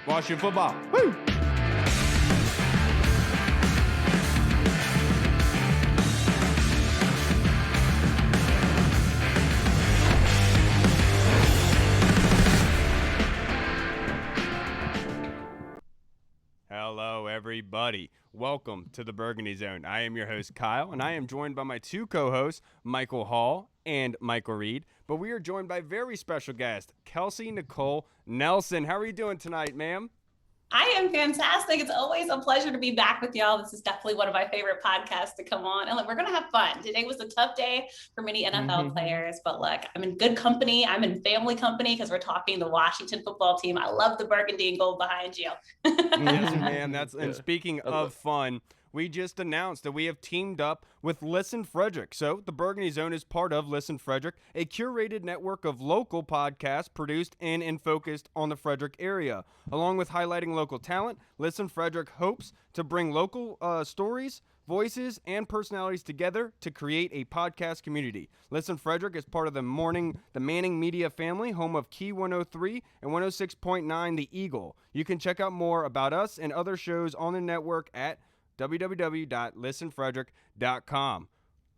Washington football. Woo! Hello, everybody. Welcome to the Burgundy Zone. I am your host, Kyle, and I am joined by my two co-hosts, Michael Hall and Michael Reed. But we are joined by very special guest, Kelsey Nicole Nelson. How are you doing tonight, ma'am? I am fantastic. It's always a pleasure to be back with y'all. This is definitely one of my favorite podcasts to come on. And look, we're going to have fun. Today was a tough day for many NFL players, but look, I'm in good company. I'm in family company because we're talking the Washington football team. I love the burgundy and gold behind you. Yes, ma'am. And speaking of fun, we just announced that we have teamed up with Listen Frederick. So the Burgundy Zone is part of Listen Frederick, a curated network of local podcasts produced in and focused on the Frederick area. Along with highlighting local talent, Listen Frederick hopes to bring local stories, voices, and personalities together to create a podcast community. Listen Frederick is part of the Manning Media family, home of Key 103 and 106.9 The Eagle. You can check out more about us and other shows on the network at www.listenfrederick.com.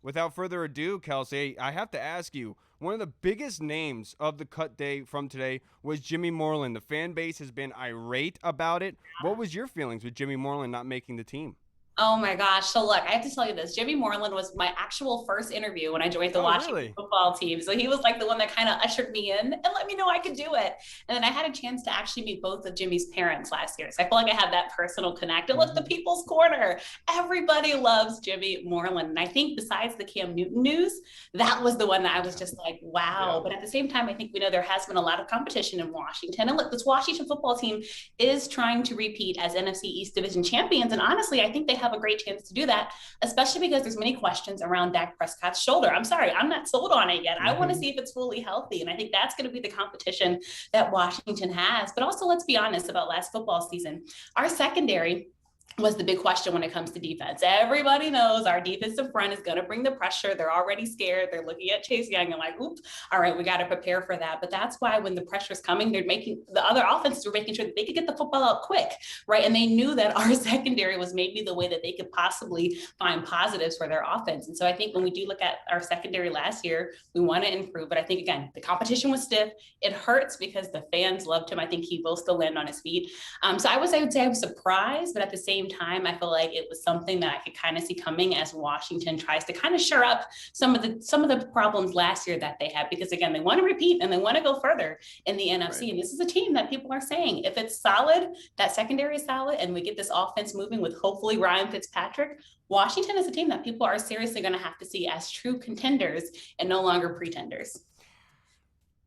Without further ado, Kelsey, I have to ask you, one of the biggest names of the cut day from today was Jimmy Moreland. The fan base has been irate about it. What was your feelings with Jimmy Moreland not making the team? Oh my gosh. So look, I have to tell you this. Jimmy Moreland was my actual first interview when I joined the Washington football team. So he was like the one that kind of ushered me in and let me know I could do it. And then I had a chance to actually meet both of Jimmy's parents last year. So I feel like I have that personal connect. And look, the people's corner. Everybody loves Jimmy Moreland. And I think besides the Cam Newton news, that was the one that I was just like, wow. Yeah. But at the same time, I think we know there has been a lot of competition in Washington. And look, this Washington football team is trying to repeat as NFC East Division champions. And honestly, I think they have a great chance to do that, especially because there's many questions around Dak Prescott's shoulder. I'm sorry, I'm not sold on it yet. I want to see if it's fully healthy. And I think that's going to be the competition that Washington has. But also, let's be honest about last football season. Our secondary was the big question when it comes to defense. Everybody knows our defensive front is going to bring the pressure. They're already scared. They're looking at Chase Young and like, oops, all right, we got to prepare for that. But that's why when the pressure is coming, they're making the other offenses were making sure that they could get the football out quick, right? And they knew that our secondary was maybe the way that they could possibly find positives for their offense. And so I think when we do look at our secondary last year, we want to improve. But I think, again, the competition was stiff. It hurts because the fans loved him. I think he will still land on his feet. So I would say I was surprised, but at the same time, I feel like it was something that I could kind of see coming as Washington tries to kind of shore up some of the problems last year that they had, because again, they want to repeat and they want to go further in the NFC. Right. And this is a team that people are saying, if it's solid, that secondary is solid, and we get this offense moving with hopefully Ryan Fitzpatrick, Washington is a team that people are seriously going to have to see as true contenders and no longer pretenders.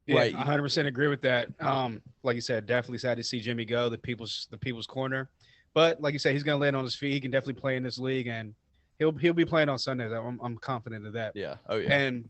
Yeah, right. 100% agree with that. Like you said, definitely sad to see Jimmy go, the people's corner. But like you said, he's going to land on his feet. He can definitely play in this league, and he'll be playing on Sundays. I'm confident of that. Yeah. Oh, yeah. And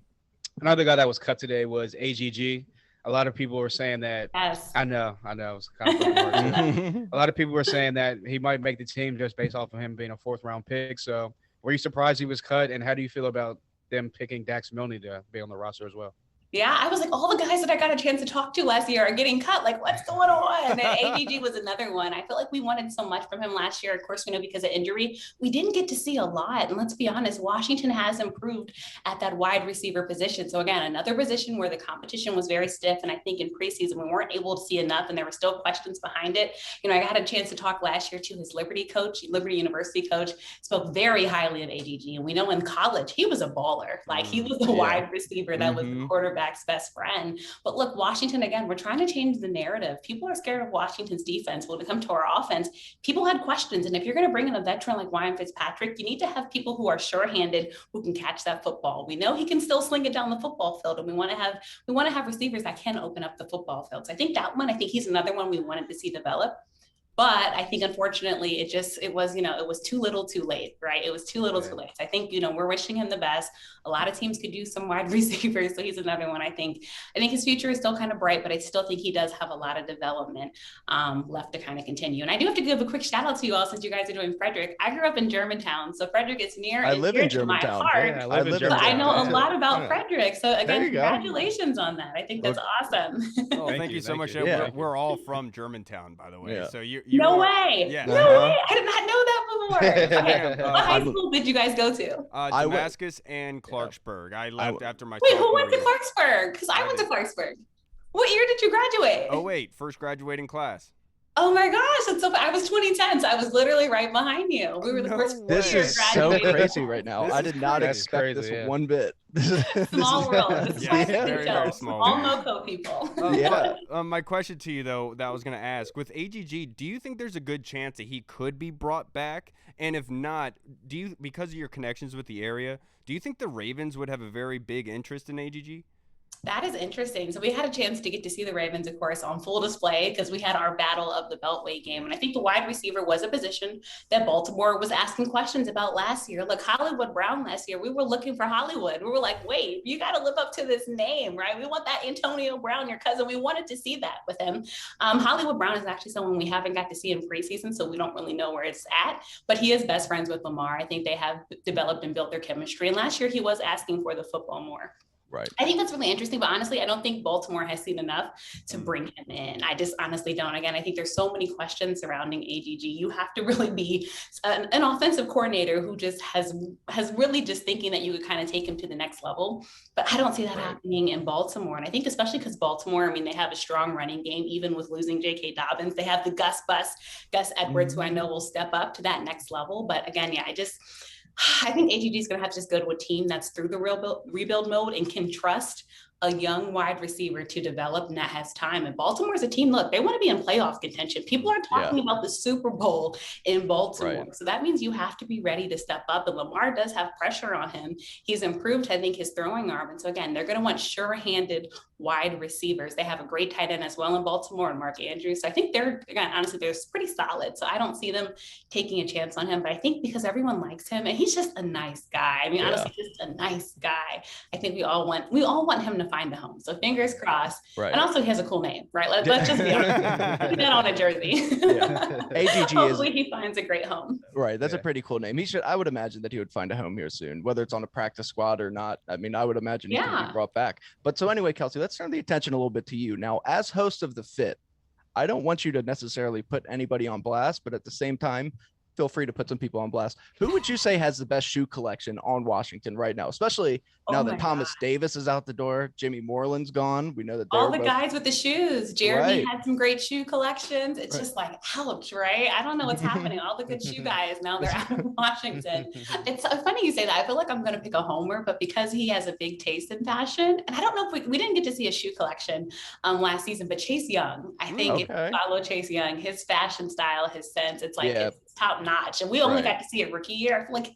another guy that was cut today was AGG. A lot of people were saying that. Yes. I know. It's kind of hard. A lot of people were saying that he might make the team just based off of him being a fourth-round pick. So were you surprised he was cut, and how do you feel about them picking Dax Milne to be on the roster as well? Yeah, I was like, all the guys that I got a chance to talk to last year are getting cut. Like, what's going on? And AGG was another one. I feel like we wanted so much from him last year. Of course, we know because of injury, we didn't get to see a lot. And let's be honest, Washington has improved at that wide receiver position. So again, another position where the competition was very stiff. And I think in preseason, we weren't able to see enough, and there were still questions behind it. You know, I had a chance to talk last year to his Liberty University coach, spoke very highly of AGG. And we know in college, he was a baller. Like, he was the wide receiver that was the quarterback's best friend. But look, Washington, again, we're trying to change the narrative. People are scared of Washington's defense. When it comes to our offense, people had questions. And if you're going to bring in a veteran like Ryan Fitzpatrick, you need to have people who are sure-handed, who can catch that football. We know he can still sling it down the football field, and we want to have receivers that can open up the football field. So I think he's another one we wanted to see develop. But I think, unfortunately, it was too little too late, right? It was too little too late. So I think, we're wishing him the best. A lot of teams could use some wide receivers. So he's another one. I think his future is still kind of bright, but I still think he does have a lot of development left to kind of continue. And I do have to give a quick shout out to you all, since you guys are doing Frederick. I grew up in Germantown. So Frederick is near and dear to my heart. Yeah, I live in Germantown. I know a lot about Frederick. So again, congratulations on that. I think that's awesome. Oh, thank you so much. Yeah. We're all from Germantown, by the way. Yeah. So you no way. Yeah. No way. I did not know that before. Okay. What high school did you guys go to? Damascus and Clarksburg. I left after my Wait, who went to Clarksburg? Because I went to Clarksburg. What year did you graduate? Oh, wait. First graduating class. Oh my gosh, that's so. I was 2010, so I was literally right behind you. We were the first. This is so crazy right now. I did not expect crazy, this one bit. Small world. Very small. All MoCo people. My question to you, though, that I was going to ask, with AGG, do you think there's a good chance that he could be brought back? And if not, because of your connections with the area, do you think the Ravens would have a very big interest in AGG? That is interesting. So we had a chance to get to see the Ravens, of course, on full display, because we had our battle of the Beltway game. And I think the wide receiver was a position that Baltimore was asking questions about last year. Look, Hollywood Brown last year, we were looking for Hollywood. We were like, wait, you got to live up to this name, right? We want that Antonio Brown, your cousin. We wanted to see that with him. Hollywood Brown is actually someone we haven't got to see in preseason, so we don't really know where it's at. But he is best friends with Lamar. I think they have developed and built their chemistry. And last year, he was asking for the football more. Right. I think that's really interesting, but honestly, I don't think Baltimore has seen enough to bring him in. I just honestly don't. Again, I think there's so many questions surrounding AGG. You have to really be an offensive coordinator who just has really just thinking that you could kind of take him to the next level. But I don't see that happening in Baltimore. And I think especially because Baltimore, they have a strong running game, even with losing J.K. Dobbins. They have the Gus Edwards, who I know will step up to that next level. But again, I think AGG is going to have to just go to a team that's through the rebuild mode and can trust a young wide receiver to develop, and that has time. And Baltimore is a team, look, they want to be in playoff contention. People are talking about the Super Bowl in Baltimore. Right. So that means you have to be ready to step up. And Lamar does have pressure on him. He's improved, I think, his throwing arm. And so again, they're going to want sure-handed wide receivers. They have a great tight end as well in Baltimore and Mark Andrews. So I think they're pretty solid. So I don't see them taking a chance on him. But I think because everyone likes him and he's just a nice guy. Honestly, just a nice guy. I think we all want him to find a home. So fingers crossed. Right. And also he has a cool name, right? Let's just be honest. Put that on a jersey. AGG Hopefully he finds a great home. Right. That's a pretty cool name. I would imagine that he would find a home here soon, whether it's on a practice squad or not. I would imagine he can be brought back. But so anyway, Kelsey, let's turn the attention a little bit to you. Now, as host of The Fit, I don't want you to necessarily put anybody on blast, but at the same time, feel free to put some people on blast. Who would you say has the best shoe collection on Washington right now, especially now that Thomas Davis is out the door, Jimmy Moreland's gone? We know that all the guys with the shoes. Jeremy had some great shoe collections. It's just like, ouch, right? I don't know what's happening. All the good shoe guys, now they're out of Washington. It's so funny you say that. I feel like I'm going to pick a homer, but because he has a big taste in fashion, and I don't know if we didn't get to see a shoe collection last season, but Chase Young, I think if you follow Chase Young, his fashion style, his sense, it's like it's top notch. And we only got to see it rookie year. I feel like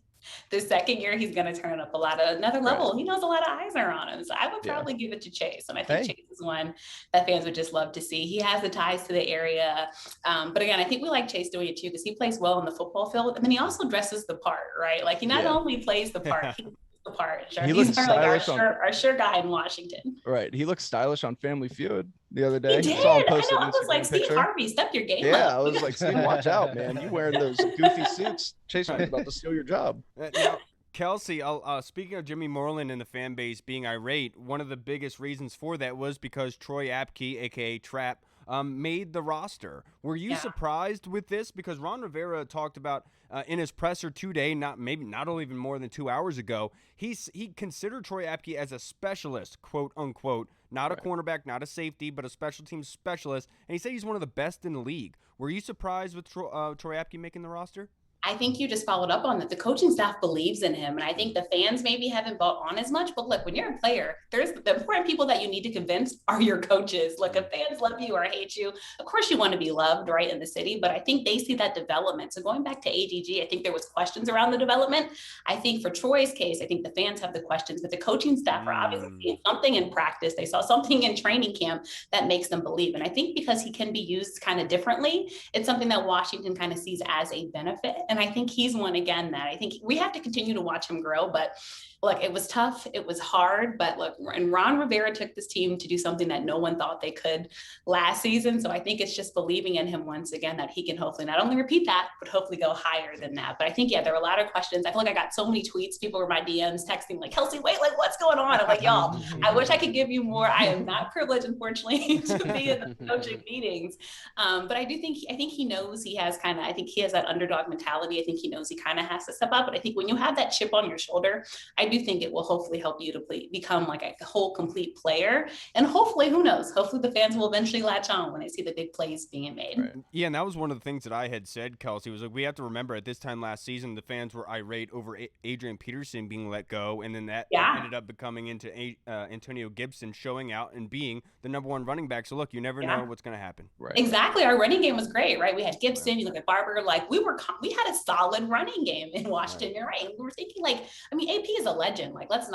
the second year he's going to turn up another level. He knows a lot of eyes are on him. So I would probably give it to Chase. And I think Chase is one that fans would just love to see. He has the ties to the area. But again, I think we like Chase doing it too, because he plays well on the football field. And then he also dresses the part, right? Like he not only plays the part, he the part. He looks stylish our sure guy in Washington. Right. He looked stylish on Family Feud the other day. He did. I was like, Steve Harvey, step your game up. Yeah, I was like, Steve, watch out, man. You wearing those goofy suits. Chase was about to steal your job. Now, Kelsey, speaking of Jimmy Moreland and the fan base being irate, one of the biggest reasons for that was because Troy Apke, a.k.a. Trap, made the roster. Were you surprised with this? Because Ron Rivera talked about in his presser today, not even more than 2 hours ago, he considered Troy Apke as a specialist, quote unquote, not a cornerback, not a safety, but a special teams specialist. And he said he's one of the best in the league. Were you surprised with Troy Apke making the roster? I think you just followed up on that. The coaching staff believes in him. And I think the fans maybe haven't bought on as much. But look, when you're a player, there's the important people that you need to convince are your coaches. Look, if fans love you or hate you, of course you want to be loved, right, in the city. But I think they see that development. So going back to AGG, I think there was questions around the development. I think for Troy's case, I think the fans have the questions, but the coaching staff are obviously seeing something in practice. They saw something in training camp that makes them believe. And I think because he can be used kind of differently, it's something that Washington kind of sees as a benefit. And I think he's one again that I think we have to continue to watch him grow. But look, it was tough. It was hard. But look, and Ron Rivera took this team to do something that no one thought they could last season. So I think it's just believing in him once again that he can hopefully not only repeat that, but hopefully go higher than that. But I think, yeah, there were a lot of questions. I feel like I got so many tweets. People were my DMs texting like, Kelsey, wait, like what's going on? I'm like, y'all, I wish I could give you more. I am not privileged, unfortunately, to be in the coaching meetings. But I think he knows he has I think he has that underdog mentality. I think he knows he kind of has to step up. But I think when you have that chip on your shoulder, I do think it will hopefully help you to become like a whole complete player. And hopefully, who knows, hopefully the fans will eventually latch on when they see the big plays being made. Right. Yeah, and that was one of the things that I had said, Kelsey, was like, we have to remember at this time last season, the fans were irate over Adrian Peterson being let go. And then that ended up becoming into Antonio Gibson showing out and being the #1 running back. So look, you never know what's going to happen. Right. Exactly. Our running game was great, right? We had Gibson, you look at Barber, like we had a solid running game in Washington. You're right. We were thinking like, I mean, AP is a legend. Like, let's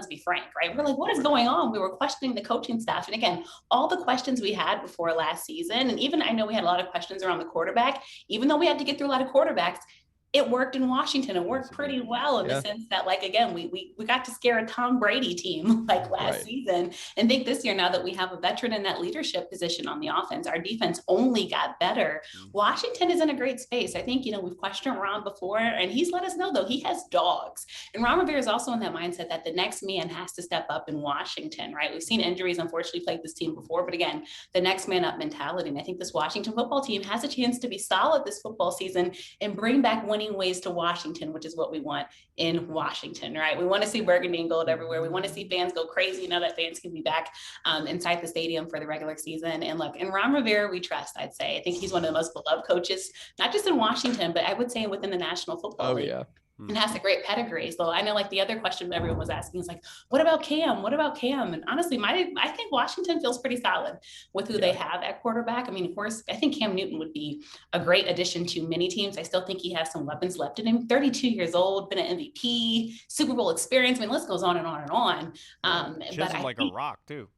be frank, right? We're like, what is going on? We were questioning the coaching staff. And again, all the questions we had before last season, and even I know we had a lot of questions around the quarterback, even though we had to get through a lot of quarterbacks, it worked in Washington. It worked pretty well in the sense that, like, again, we got to scare a Tom Brady team like last season. And think this year, now that we have a veteran in that leadership position on the offense, our defense only got better. Washington is in a great space. I think, we've questioned Ron before, and he's let us know, though, he has dogs. And Ron Rivera is also in that mindset that the next man has to step up in Washington, right? We've seen injuries, unfortunately, plague this team before. But again, the next man up mentality. And I think this Washington football team has a chance to be solid this football season and bring back winning ways to Washington, which is what we want in Washington, right? We want to see burgundy and gold everywhere. We want to see fans go crazy now that fans can be back inside the stadium for the regular season. And look, in Ron Rivera, we trust, I'd say. I think he's one of the most beloved coaches, not just in Washington, but I would say within the National Football League. And has a great pedigree. So I know, like, the other question everyone was asking is like, what about Cam? What about Cam? And honestly, I think Washington feels pretty solid with who they have at quarterback. I mean, of course, I think Cam Newton would be a great addition to many teams. I still think he has some weapons left in him. 32 years old, been an MVP, Super Bowl experience. I mean, the list goes on and on and on. But like a rock too.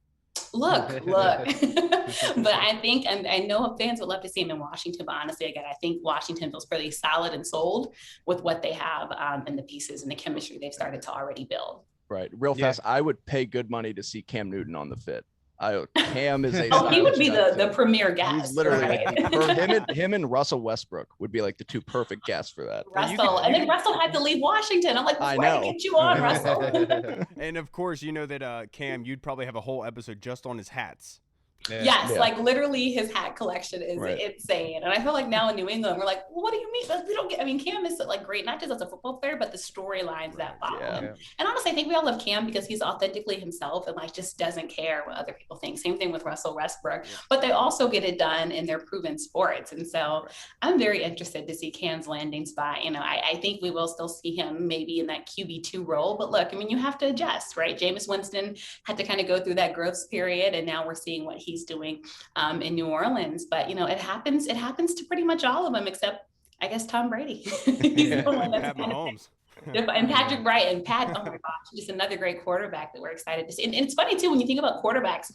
Look. But I think, and I know fans would love to see him in Washington, but honestly, again, I think Washington feels pretty solid and sold with what they have and the pieces and the chemistry they've started to already build. Right. Real fast, I would pay good money to see Cam Newton on the fit. Cam is a he would be the premier guest. He's literally him and Russell Westbrook would be like the two perfect guests for that. Then Russell had to leave Washington. I'm like, before I get you on, Russell. And of course, you know that Cam, you'd probably have a whole episode just on his hats. Like literally his hat collection is insane. And I feel like now in New England, we're like, well, what do you mean? We don't get, I mean, Cam is like great, not just as a football player, but the storylines that follow him. And honestly, I think we all love Cam because he's authentically himself and like just doesn't care what other people think. Same thing with Russell Westbrook, but they also get it done in their proven sports. And so I'm very interested to see Cam's landing spot. I think we will still see him maybe in that QB2 role, but look, I mean, you have to adjust, right? Jameis Winston had to kind of go through that growth period, and now we're seeing what he's doing in New Orleans. But it happens to pretty much all of them except, I guess, Tom Brady. He's the one that's Pat Mahomes. And Patrick Wright and Pat, oh my gosh, just another great quarterback that we're excited to see. And it's funny too, when you think about quarterbacks,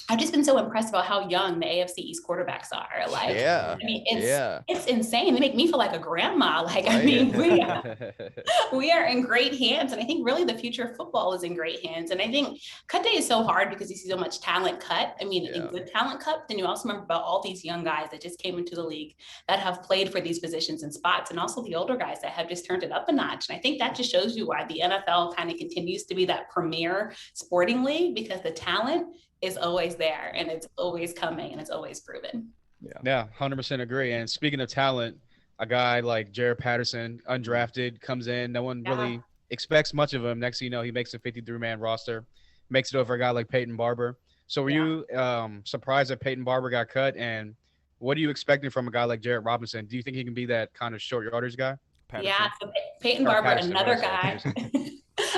I've just been so impressed about how young the AFC East quarterbacks are. Like, I mean, it's insane. They make me feel like a grandma. Like, I mean, we are in great hands. And I think really the future of football is in great hands. And I think cut day is so hard because you see so much talent cut. I mean, a good talent cut, then you also remember about all these young guys that just came into the league that have played for these positions and spots. And also the older guys that have just turned it up a notch. And I think that just shows you why the NFL kind of continues to be that premier sporting league, because the talent is always there and it's always coming and it's always proven. Yeah, 100% agree. And speaking of talent, a guy like Jarret Patterson, undrafted, comes in. No one really expects much of him. Next thing you know, he makes a 53-man roster, makes it over a guy like Peyton Barber. So were you surprised that Peyton Barber got cut? And what are you expecting from a guy like Jarret Robinson? Do you think he can be that kind of short yardage guy? Patterson. Yeah, so Peyton Barber, another guy.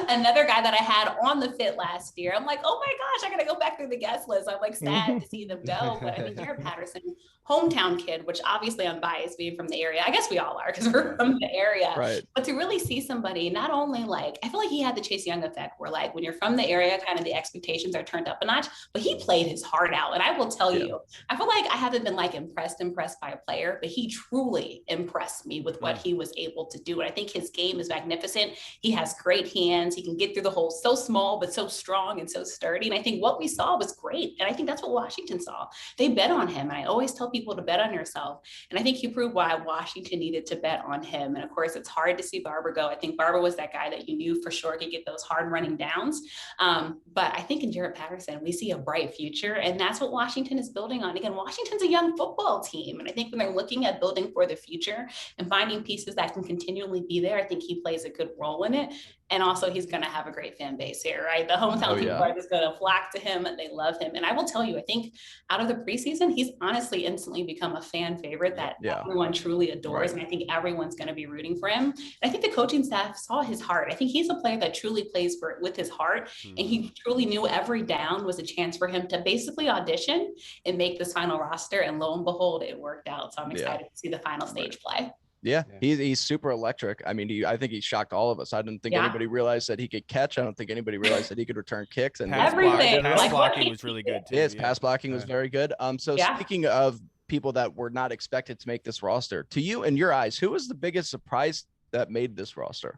Another guy that I had on the fit last year. I'm like, oh my gosh, I got to go back through the guest list. I'm like sad to see them go. But I mean, Jarret Patterson, hometown kid, which obviously I'm biased being from the area. I guess we all are because we're from the area. Right. But to really see somebody, not only like, I feel like he had the Chase Young effect where like when you're from the area, kind of the expectations are turned up a notch, but he played his heart out. And I will tell you, I feel like I haven't been like impressed by a player, but he truly impressed me with what he was able to do. And I think his game is magnificent. He has great hands. He can get through the hole so small, but so strong and so sturdy. And I think what we saw was great. And I think that's what Washington saw. They bet on him. And I always tell people to bet on yourself. And I think he proved why Washington needed to bet on him. And of course, it's hard to see Barber go. I think Barber was that guy that you knew for sure could get those hard running downs. But I think in Jarret Patterson, we see a bright future. And that's what Washington is building on. Again, Washington's a young football team. And I think when they're looking at building for the future and finding pieces that can continually be there, I think he plays a good role in it. And also he's going to have a great fan base here, right? The hometown people are just going to flock to him. They love him. And I will tell you, I think out of the preseason, he's honestly instantly become a fan favorite that everyone truly adores. And I think everyone's going to be rooting for him. And I think the coaching staff saw his heart. I think he's a player that truly plays with his heart. And he truly knew every down was a chance for him to basically audition and make this final roster. And lo and behold, it worked out. So I'm excited to see the final stage play. Yeah, he's super electric. I mean, I think he shocked all of us. I didn't think anybody realized that he could catch. I don't think anybody realized that he could return kicks. And pass blocking was really good too. His pass blocking was very good. So speaking of people that were not expected to make this roster, to you, in your eyes, who was the biggest surprise that made this roster?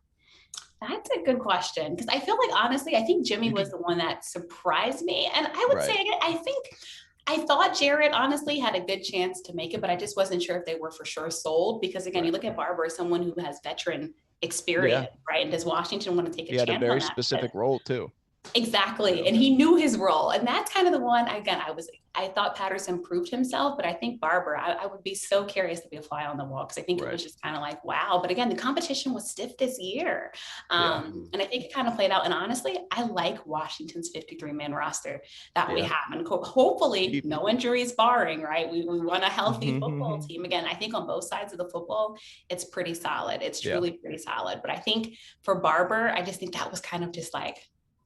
That's a good question. Because I feel like, honestly, I think Jimmy was the one that surprised me. And I would say, I thought Jarret honestly had a good chance to make it, but I just wasn't sure if they were for sure sold because, again, you look at Barber, someone who has veteran experience, right? And does Washington want to take a chance on that? He had a very specific role too. Exactly. And he knew his role. And that's kind of the one, again, I thought Patterson proved himself, but I think Barber, I would be so curious to be a fly on the wall because I think it was just kind of like, wow. But again, the competition was stiff this year. And I think it kind of played out. And honestly, I like Washington's 53-man roster that we have. And hopefully no injuries barring, right? We want a healthy football team. Again, I think on both sides of the football, it's pretty solid. It's truly pretty solid. But I think for Barber, I just think that was kind of just like,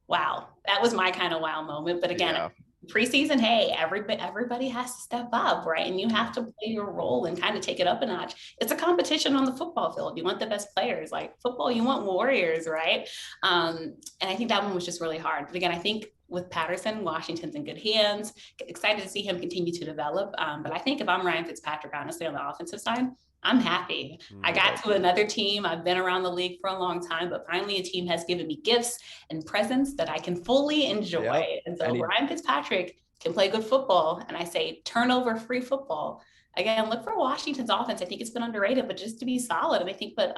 wow, that was my kind of wow moment. But again, preseason, hey, everybody has to step up, right? And you have to play your role and kind of take it up a notch. It's a competition on the football field. You want the best players. Like football, you want warriors, right? And I think that one was just really hard. But again, I think with Patterson, Washington's in good hands. Excited to see him continue to develop. But I think if I'm Ryan Fitzpatrick, honestly, on the offensive side, I'm happy. I got to another team. I've been around the league for a long time, but finally a team has given me gifts and presents that I can fully enjoy. And so Ryan Fitzpatrick can play good football. And I say turnover-free football. Again, look for Washington's offense. I think it's been underrated, but just to be solid. And I think put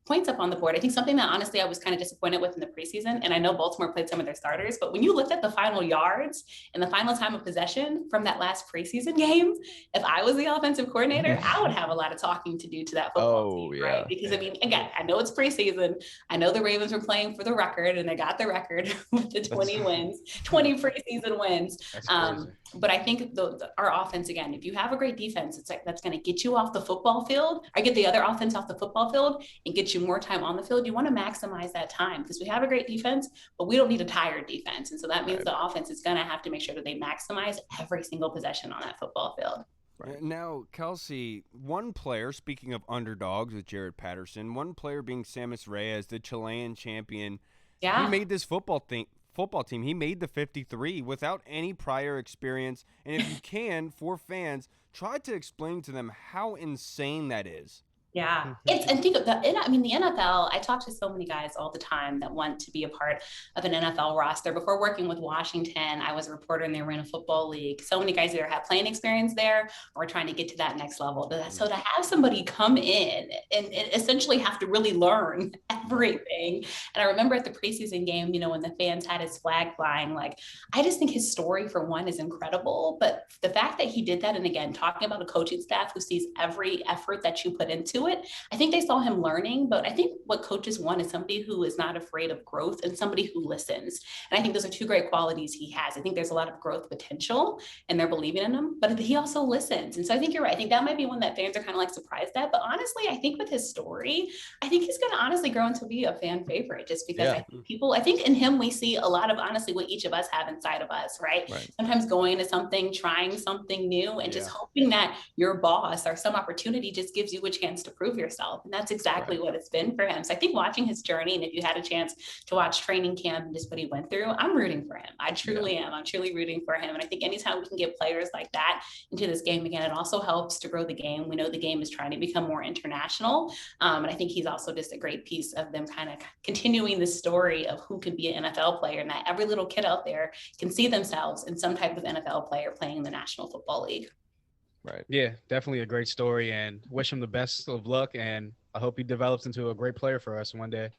points up on the board. I think something that honestly I was kind of disappointed with in the preseason, and I know Baltimore played some of their starters, but when you looked at the final yards and the final time of possession from that last preseason game, if I was the offensive coordinator, I would have a lot of talking to do to that football team, right? Because I mean, again, I know it's preseason. I know the Ravens were playing for the record, and they got the record with the 20 preseason wins. But I think our offense, again, if you have a great defense, it's like that's going to get you off the football field, or get the other offense off the football field and get you more time on the field. You want to maximize that time because we have a great defense, but we don't need a tired defense. And so that means the offense is going to have to make sure that they maximize every single possession on that football field. Now, Kelsey, one player, speaking of underdogs with Jarret Patterson, one player being Sammis Reyes, the Chilean champion, he made this football team. He made the 53 without any prior experience. And if you can, for fans, try to explain to them how insane that is. Yeah, and think of the NFL, I talk to so many guys all the time that want to be a part of an NFL roster. Before working with Washington, I was a reporter in the Arena Football League. So many guys either have playing experience there or trying to get to that next level. So to have somebody come in and essentially have to really learn everything. And I remember at the preseason game, when the fans had his flag flying, like, I just think his story for one is incredible. But the fact that he did that, and again, talking about a coaching staff who sees every effort that you put into into it. I think they saw him learning, but I think what coaches want is somebody who is not afraid of growth and somebody who listens. And I think those are two great qualities he has. I think there's a lot of growth potential and they're believing in him, but he also listens. And so I think you're right. I think that might be one that fans are kind of like surprised at, but honestly, I think with his story, I think he's going to honestly grow into be a fan favorite just because I think in him, we see a lot of honestly what each of us have inside of us, right? Sometimes going to something, trying something new and just hoping that your boss or some opportunity just gives you a chance to prove yourself. And that's exactly what it's been for him. So I think watching his journey, and if you had a chance to watch training camp and just what he went through, I'm rooting for him. I truly am. I'm truly rooting for him. And I think anytime we can get players like that into this game again, it also helps to grow the game. We know the game is trying to become more international. And I think he's also just a great piece of them kind of continuing the story of who could be an NFL player, and that every little kid out there can see themselves in some type of NFL player playing in the National Football League. Right. Yeah, definitely a great story, and wish him the best of luck. And I hope he develops into a great player for us one day.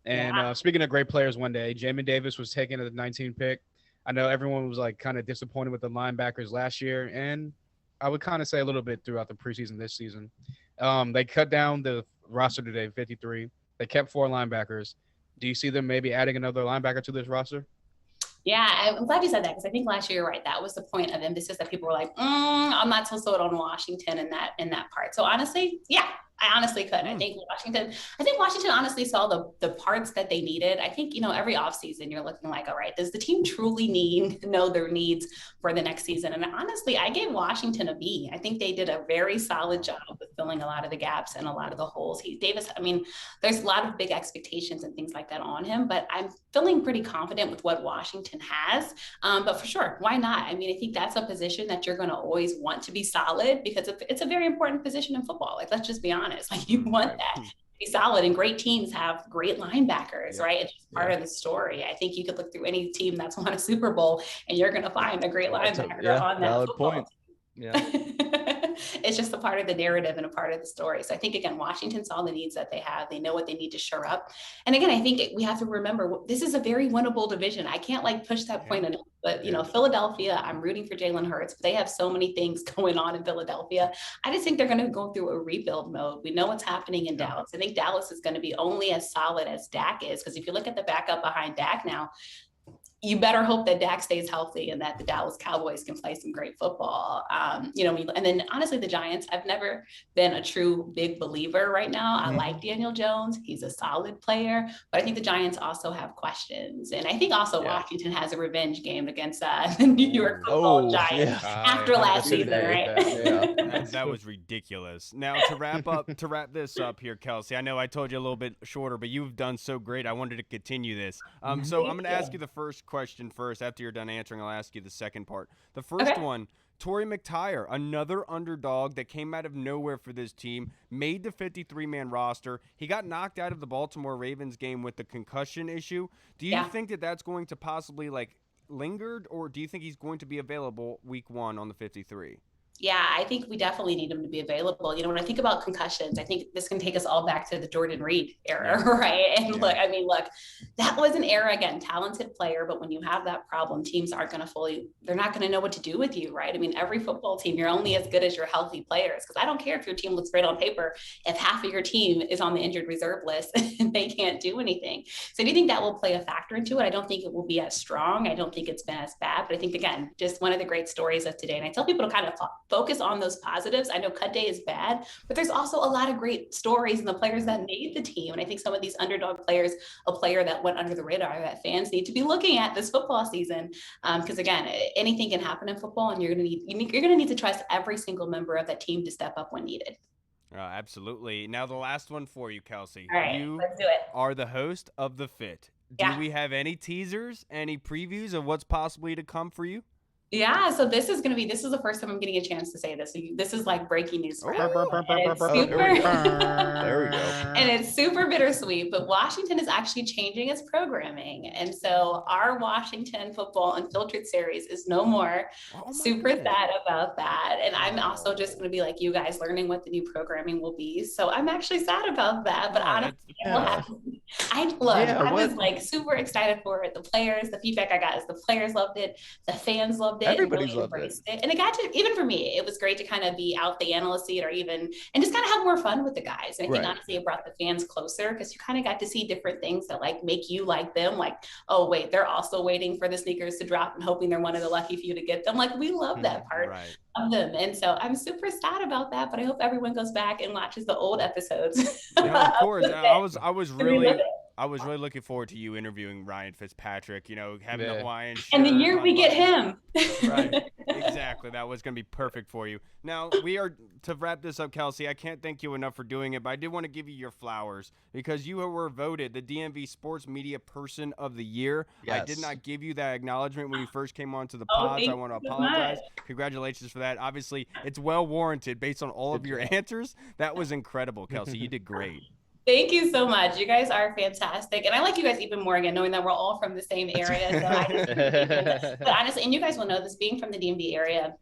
And speaking of great players one day, Jamin Davis was taken at the 19th pick. I know everyone was like kind of disappointed with the linebackers last year, and I would kind of say a little bit throughout the preseason this season. They cut down the roster today, 53. They kept 4 linebackers. Do you see them maybe adding another linebacker to this roster? Yeah, I'm glad you said that, because I think last year, right, that was the point of emphasis that people were like, I'm not so sold on Washington in that part. So honestly, yeah, I honestly could. I think Washington honestly saw the parts that they needed. I think, every offseason you're looking like, all right, does the team truly know their needs for the next season? And honestly, I gave Washington a B. I think they did a very solid job with filling a lot of the gaps and a lot of the holes. Davis, there's a lot of big expectations and things like that on him, but I'm feeling pretty confident with what Washington has. But for sure, why not? I think that's a position that you're going to always want to be solid, because it's a very important position in football. Like, let's just be honest. Like, you want that to be solid, and great teams have great linebackers, right? It's just part of the story. I think you could look through any team that's won a Super Bowl and you're going to find a great linebacker on that valid football point. team. It's just a part of the narrative and a part of the story. So I think, again, Washington saw the needs that they have. They know what they need to shore up. And again, I think we have to remember, this is a very winnable division. I can't push that point enough. But, Philadelphia, I'm rooting for Jalen Hurts, but they have so many things going on in Philadelphia. I just think they're going to go through a rebuild mode. We know what's happening in Dallas. I think Dallas is going to be only as solid as Dak is, because if you look at the backup behind Dak now, you better hope that Dak stays healthy and that the Dallas Cowboys can play some great football. And then honestly, the Giants, I've never been a true big believer right now. I like Daniel Jones. He's a solid player, but I think the Giants also have questions. And I think also Washington has a revenge game against the New York Football Giants after last season, right? That was ridiculous. Now to wrap this up here, Kelsey, I know I told you a little bit shorter, but you've done so great. I wanted to continue this. So I'm going to ask you the first question first. After you're done answering, I'll ask you the second part. The first one, Tory McTyer, another underdog that came out of nowhere for this team, made the 53-man roster. He got knocked out of the Baltimore Ravens game with the concussion issue. Do you think that that's going to possibly lingered, or do you think he's going to be available week 1 on the 53? Yeah, I think we definitely need him to be available. When I think about concussions, I think this can take us all back to the Jordan Reed era, right? And look, that was an era, again, talented player, but when you have that problem, teams aren't going to they're not going to know what to do with you, right? Every football team, you're only as good as your healthy players, because I don't care if your team looks great on paper, if half of your team is on the injured reserve list and they can't do anything. So I do think that will play a factor into it. I don't think it will be as strong. I don't think it's been as bad, but I think, again, just one of the great stories of today. And I tell people to kind of focus on those positives. I know cut day is bad, but there's also a lot of great stories in the players that made the team. And I think some of these underdog players, a player that went under the radar that fans need to be looking at this football season. Because again, anything can happen in football, and you're going to need to trust every single member of that team to step up when needed. Absolutely. Now the last one for you, Kelsey. All right, let's do it. Are the host of The Fit. Do we have any teasers, any previews of what's possibly to come for you? Yeah, so this is the first time I'm getting a chance to say this. So this is like breaking news for me. There we go. And it's super bittersweet, but Washington is actually changing its programming. And so our Washington Football Unfiltered series is no more. Super sad about that. And I'm also just going to be like you guys, learning what the new programming will be. So I'm actually sad about that. But honestly, I was like super excited for it. The players, the feedback I got is the players loved it, the fans loved it, everybody's really loved it. And it got to, even for me, it was great to kind of be out the analyst seat and just kind of have more fun with the guys. And I think honestly it brought the fans closer because you kind of got to see different things that like make you like them. Like, oh wait, they're also waiting for the sneakers to drop and hoping they're one of the lucky few to get them. Like we love that part of them. And so I'm super sad about that, but I hope everyone goes back and watches the old episodes. Yeah, of course. I was really looking forward to you interviewing Ryan Fitzpatrick, having the Hawaiian shirt. And the year we get him. Right. Exactly. That was going to be perfect for you. Now, to wrap this up, Kelsey, I can't thank you enough for doing it, but I did want to give you your flowers because you were voted the DMV Sports Media Person of the Year. Yes. I did not give you that acknowledgement when you first came on to the pods. I want to apologize. Congratulations for that. Obviously, it's well warranted based on all of your answers. That was incredible, Kelsey. You did great. Thank you so much. You guys are fantastic. And I like you guys even more again, knowing that we're all from the same area. So but honestly, and you guys will know this, being from the DMV area,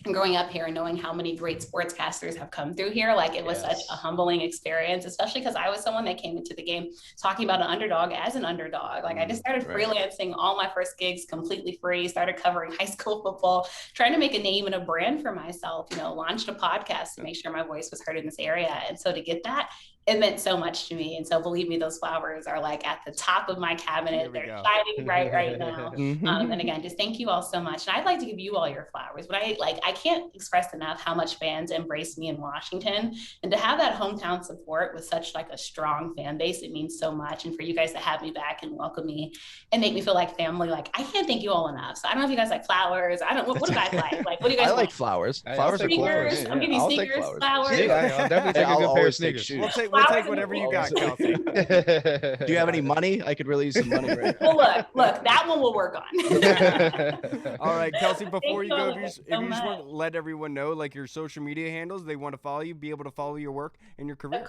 growing up here and knowing how many great sportscasters have come through here, like it was such a humbling experience, especially because I was someone that came into the game talking about an underdog as an underdog. Like I just started freelancing all my first gigs completely free, started covering high school football, trying to make a name and a brand for myself, launched a podcast to make sure my voice was heard in this area. And so to get that, it meant so much to me. And so believe me, those flowers are like at the top of my cabinet. They're shining bright right now. And again, just thank you all so much. And I'd like to give you all your flowers, but I can't express enough how much fans embrace me in Washington, and to have that hometown support with such like a strong fan base, it means so much. And for you guys to have me back and welcome me and make me feel like family, like I can't thank you all enough. So I don't know if you guys like flowers. I don't, what do you guys like? Like, what do you guys like flowers. Flowers are cool. I'm giving you sneakers, flowers. Yeah, I'll definitely take a good pair of sneakers. We'll take whatever you got, Kelsey. Do you have any money? I could really use some money right now. Well, look, that one we'll work on. All right, Kelsey, before you go, if you just want to let everyone know, like your social media handles, they want to follow you, be able to follow your work and your career.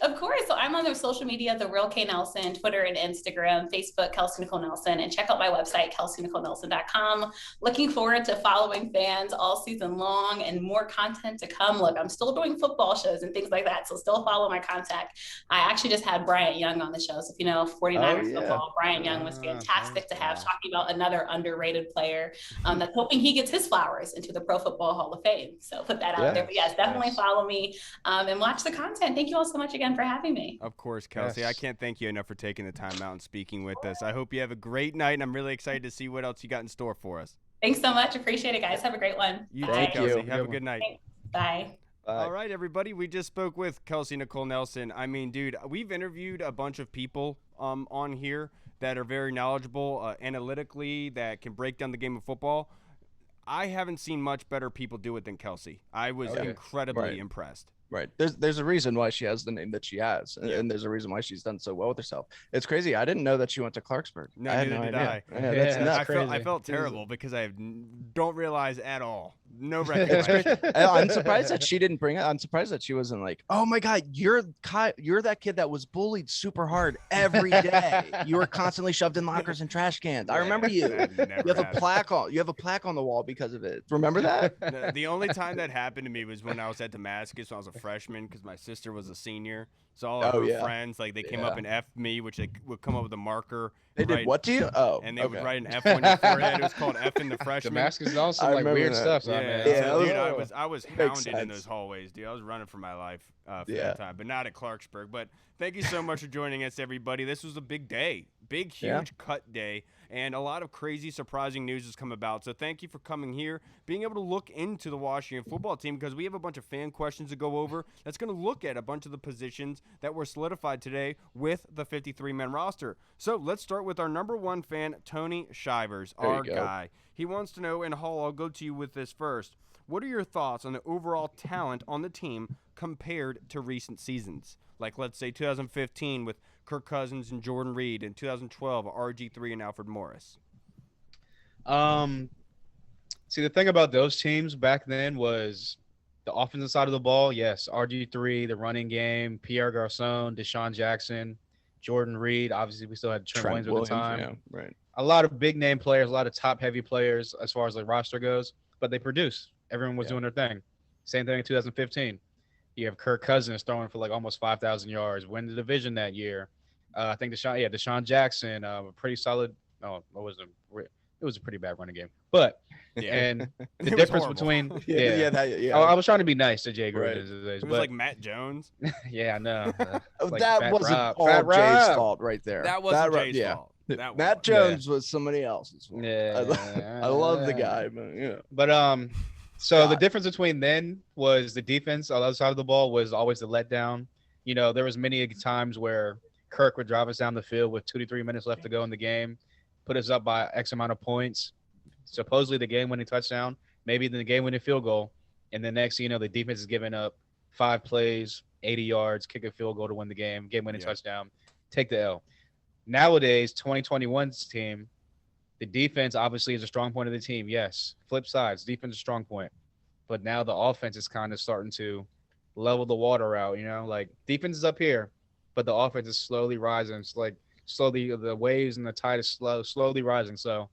Of course. So I'm on their social media, The Real K Nelson, Twitter and Instagram, Facebook, Kelsey Nicole Nelson, and check out my website, kelseynicolenelson.com. Looking forward to following fans all season long and more content to come. Look, I'm still doing football shows and things like that, so still follow my contact. I actually just had Bryant Young on the show. So if you know 49ers football, Bryant Young was fantastic to have, talking about another underrated player that's hoping he gets his flowers into the Pro Football Hall of Fame. So put that out there. But yes, definitely follow me and watch the content. Thank you all so much again for having me. Of course, Kelsey. I can't thank you enough for taking the time out and speaking with us. I hope you have a great night, and I'm really excited to see what else you got in store for us. Thanks so much. Appreciate it, guys. Have a great one. You too, Kelsey. Have a good night. Thanks. Bye. All right, everybody. We just spoke with Kelsey Nicole Nelson. I mean, dude, we've interviewed a bunch of people on here that are very knowledgeable analytically, that can break down the game of football. I haven't seen much better people do it than Kelsey. I was incredibly impressed. Right. There's a reason why she has the name that she has, and there's a reason why she's done so well with herself. It's crazy. I didn't know that she went to Clarksburg. No, neither did I. I felt terrible because I don't realize at all. No recollection. I'm surprised that she didn't bring it. I'm surprised that she wasn't like, oh my God, you're that kid that was bullied super hard every day. You were constantly shoved in lockers and trash cans. I remember you. You have a plaque on the wall because of it. Remember that? The only time that happened to me was when I was at Damascus when I was a freshman, because my sister was a senior. So all of her friends, like, they came up and F'd me, which they would come up with a marker. They did what to you? Oh, and they would write an F on your forehead. It was called F in the freshman. Damascus is also like weird stuff. So, dude, I was hounded in those hallways, dude. I was running for my life for that time, but not at Clarksburg. But thank you so much for joining us, everybody. This was a big day, huge cut day. And a lot of crazy, surprising news has come about. So thank you for coming here, being able to look into the Washington football team, because we have a bunch of fan questions to go over that's going to look at a bunch of the positions that were solidified today with the 53-man roster. So let's start with our number one fan, Tony Shivers, our guy. He wants to know, and Hall, I'll go to you with this first. What are your thoughts on the overall talent on the team compared to recent seasons? Like, let's say 2015 with Kirk Cousins and Jordan Reed, in 2012 RG3 and Alfred Morris. See, the thing about those teams back then was the offensive side of the ball. Yes, RG3, the running game, Pierre Garçon, Deshaun Jackson, Jordan Reed. Obviously, we still had Trent Williams at the time. Yeah, right. A lot of big name players, a lot of top heavy players as far as the roster goes, but they produced. Everyone was doing their thing. Same thing in 2015. You have Kirk Cousins throwing for like almost 5,000 yards, win the division that year. I think Deshaun Jackson, pretty solid. No, it wasn't. It was a pretty bad running game, but and the difference between I was trying to be nice to Jay Gruden. It was like Matt Jones. Yeah, I know. Like that wasn't all Jay's fault right there. That wasn't Jay's fault. Matt Jones was somebody else's fault. I love the guy, but so the difference between then was the defense on the other side of the ball was always the letdown. You know, there was many times where Kirk would drive us down the field with 2 to 3 minutes left to go in the game, put us up by X amount of points, supposedly the game-winning touchdown, maybe the game-winning field goal, and the next, the defense is giving up 5 plays, 80 yards, kick a field goal to win the game-winning touchdown, take the L. Nowadays, 2021's team, the defense obviously is a strong point of the team. Yes, flip sides, defense is a strong point, but now the offense is kind of starting to level the water out. Like defense is up here, but the offense is slowly rising. It's like slowly the waves and the tide is slowly rising. So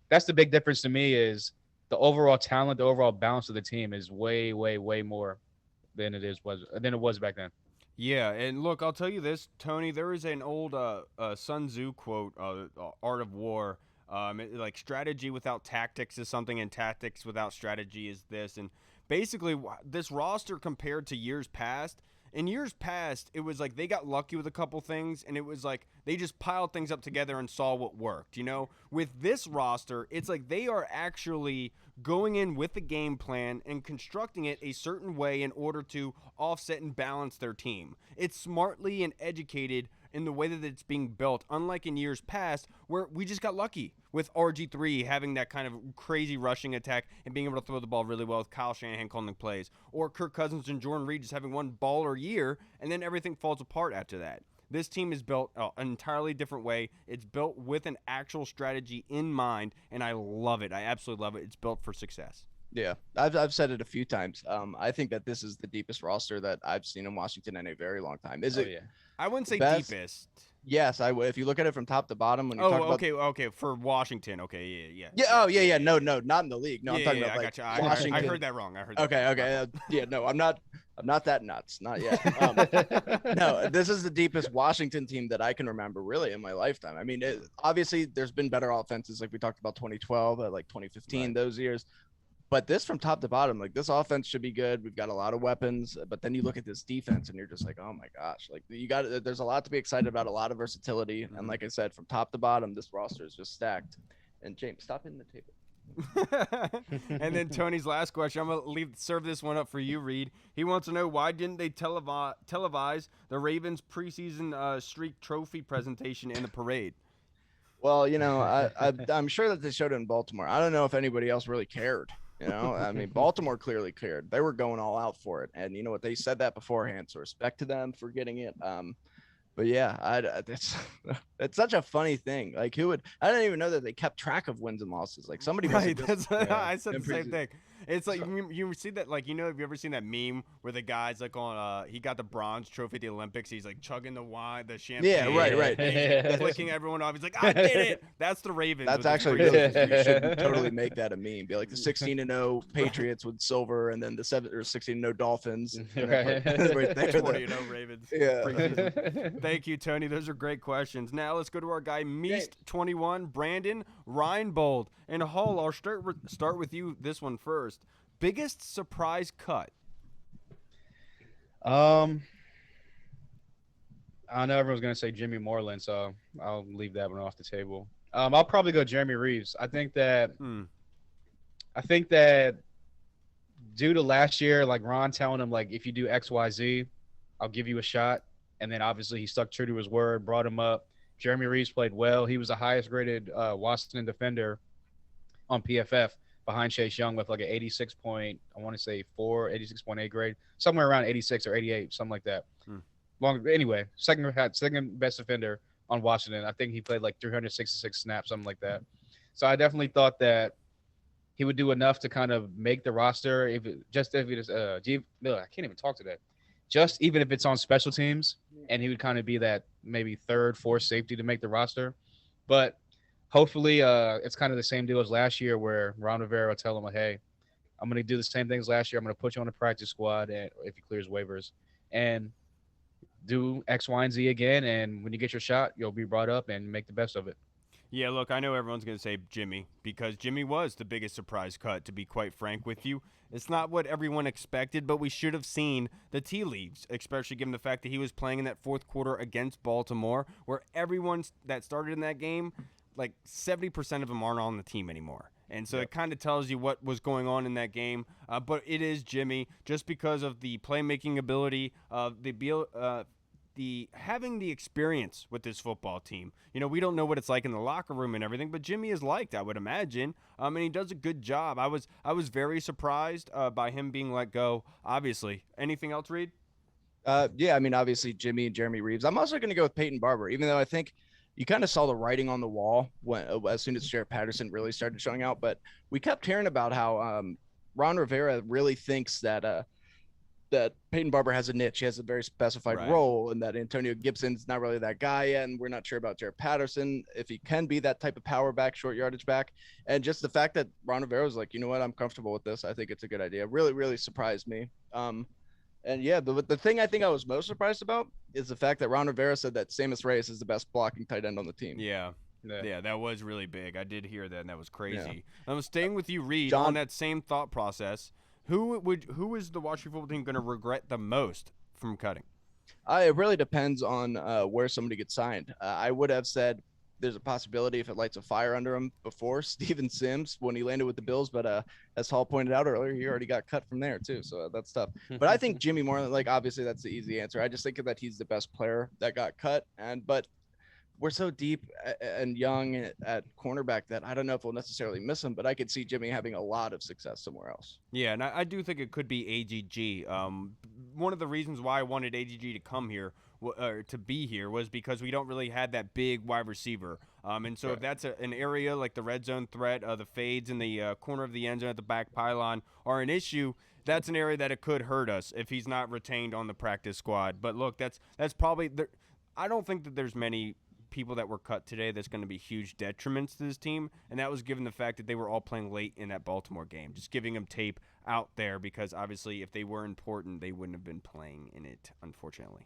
that's the big difference to me is the overall talent, the overall balance of the team is way, way, way more than it was back then. Yeah, and look, I'll tell you this, Tony. There is an old Sun Tzu quote, "Art of War." Like strategy without tactics is something, and tactics without strategy is this. And basically, this roster compared to years past. In years past, it was like they got lucky with a couple things, and it was like they just piled things up together and saw what worked. With this roster, it's like they are actually going in with a game plan and constructing it a certain way in order to offset and balance their team. It's smartly and educated in the way that it's being built, unlike in years past where we just got lucky with RG3 having that kind of crazy rushing attack and being able to throw the ball really well with Kyle Shanahan calling plays, or Kirk Cousins and Jordan Reed just having one baller year and then everything falls apart after that. This team is built an entirely different way. It's built with an actual strategy in mind, and I love it. I absolutely love it. It's built for success. Yeah, I've said it a few times. I think that this is the deepest roster that I've seen in Washington in a very long time. Is it? Yeah. I wouldn't say deepest. Yes, I would. If you look at it from top to bottom, when you talk about okay, for Washington, okay, yeah. Yeah, no, not in the league. No, I'm talking about like Washington. I heard that wrong. Okay. No, I'm not that nuts. Not yet. No, this is the deepest Washington team that I can remember really in my lifetime. I mean, obviously there's been better offenses, like we talked about 2012, like 2015, right. Those years. But this from top to bottom, like this offense should be good. We've got a lot of weapons, but then you look at this defense and you're just like, oh my gosh, like there's a lot to be excited about, a lot of versatility. And like I said, from top to bottom, this roster is just stacked. And James, stop hitting the table. And then Tony's last question, I'm going to serve this one up for you, Reed. He wants to know, why didn't they televise the Ravens preseason streak trophy presentation in the parade? Well, I'm sure that they showed it in Baltimore. I don't know if anybody else really cared. I mean, Baltimore clearly cared. They were going all out for it. And you know what? They said that beforehand. So respect to them for getting it. But yeah, it's such a funny thing. Like I didn't even know that they kept track of wins and losses. Like somebody. Right. I said the same thing. It's like you see that, like, have you ever seen that meme where the guy's like on he got the bronze trophy at the Olympics, he's like chugging the wine, the champagne, yeah, right, flicking everyone off, he's like, I did it. That's the Ravens. That's actually really, you should totally make that a meme. Be like the 16-0 Patriots with silver, and then the 16-0 Dolphins, right there, 20-0 Ravens. Yeah. Thank you, Tony. Those are great questions. Now let's go to our guy Meast21, Brandon Reinbold. And Hull, I'll start with you this one first. Biggest surprise cut? I know everyone's going to say Jimmy Moreland, so I'll leave that one off the table. I'll probably go Jeremy Reeves. I think that due to last year, like Ron telling him, like, if you do X, Y, Z, I'll give you a shot. And then obviously he stuck true to his word, brought him up. Jeremy Reeves played well. He was the highest rated Washington defender on PFF behind Chase Young with like an 86.8 grade, somewhere around 86 or 88, something like that. Anyway, second best defender on Washington. I think he played like 366 snaps, something like that. So I definitely thought that he would do enough to kind of make the roster. I can't even talk today. Just even if it's on special teams, and he would kind of be that maybe third, fourth safety to make the roster. But hopefully it's kind of the same deal as last year where Ron Rivera will tell him, like, hey, I'm going to do the same things last year. I'm going to put you on the practice squad and if he clears waivers. And do X, Y, and Z again. And when you get your shot, you'll be brought up and make the best of it. Yeah, look, I know everyone's going to say Jimmy because Jimmy was the biggest surprise cut, to be quite frank with you. It's not what everyone expected, but we should have seen the tea leaves, especially given the fact that he was playing in that fourth quarter against Baltimore, where everyone that started in that game, like 70% of them aren't on the team anymore. And so it kind of tells you what was going on in that game. But it is Jimmy, just because of the playmaking ability, the having the experience with this football team. You know, we don't know what it's like in the locker room and everything, but Jimmy is liked, I would imagine. And he does a good job. I was very surprised by him being let go, obviously. Anything else, Reed? Yeah, I mean, obviously Jimmy and Jeremy Reeves. I'm also going to go with Peyton Barber, even though I think you kind of saw the writing on the wall when as soon as Jarret Patterson really started showing out. But we kept hearing about how Ron Rivera really thinks that that Peyton Barber has a niche. He has a very specified role, and that Antonio Gibson's not really that guy yet. And we're not sure about Jarret Patterson, if he can be that type of power back, short yardage back. And just the fact that Ron Rivera was like, you know what, I'm comfortable with this. I think it's a good idea. Really, really surprised me. And yeah, the thing I think I was most surprised about is the fact that Ron Rivera said that Sammis Reyes is the best blocking tight end on the team. Yeah, that was really big. I did hear that, and that was crazy. Yeah. I'm staying with you, Reed, on that same thought process. Who is the Washington football team going to regret the most from cutting? It really depends on where somebody gets signed. I would have said there's a possibility if it lights a fire under him before Steven Sims when he landed with the Bills. But as Hall pointed out earlier, he already got cut from there too. So that's tough. But I think Jimmy Moreland, like obviously that's the easy answer. I just think that he's the best player that got cut. But we're so deep and young at cornerback that I don't know if we'll necessarily miss him, but I could see Jimmy having a lot of success somewhere else. Yeah, and I do think it could be AGG. One of the reasons why I wanted AGG to come here or to be here was because we don't really have that big wide receiver. And so if that's an area like the red zone threat, the fades in the corner of the end zone at the back pylon are an issue, that's an area that it could hurt us if he's not retained on the practice squad. But look, that's probably I don't think that there's many people that were cut today that's going to be huge detriments to this team, and that was given the fact that they were all playing late in that Baltimore game, just giving them tape out there because obviously if they were important they wouldn't have been playing in it, unfortunately.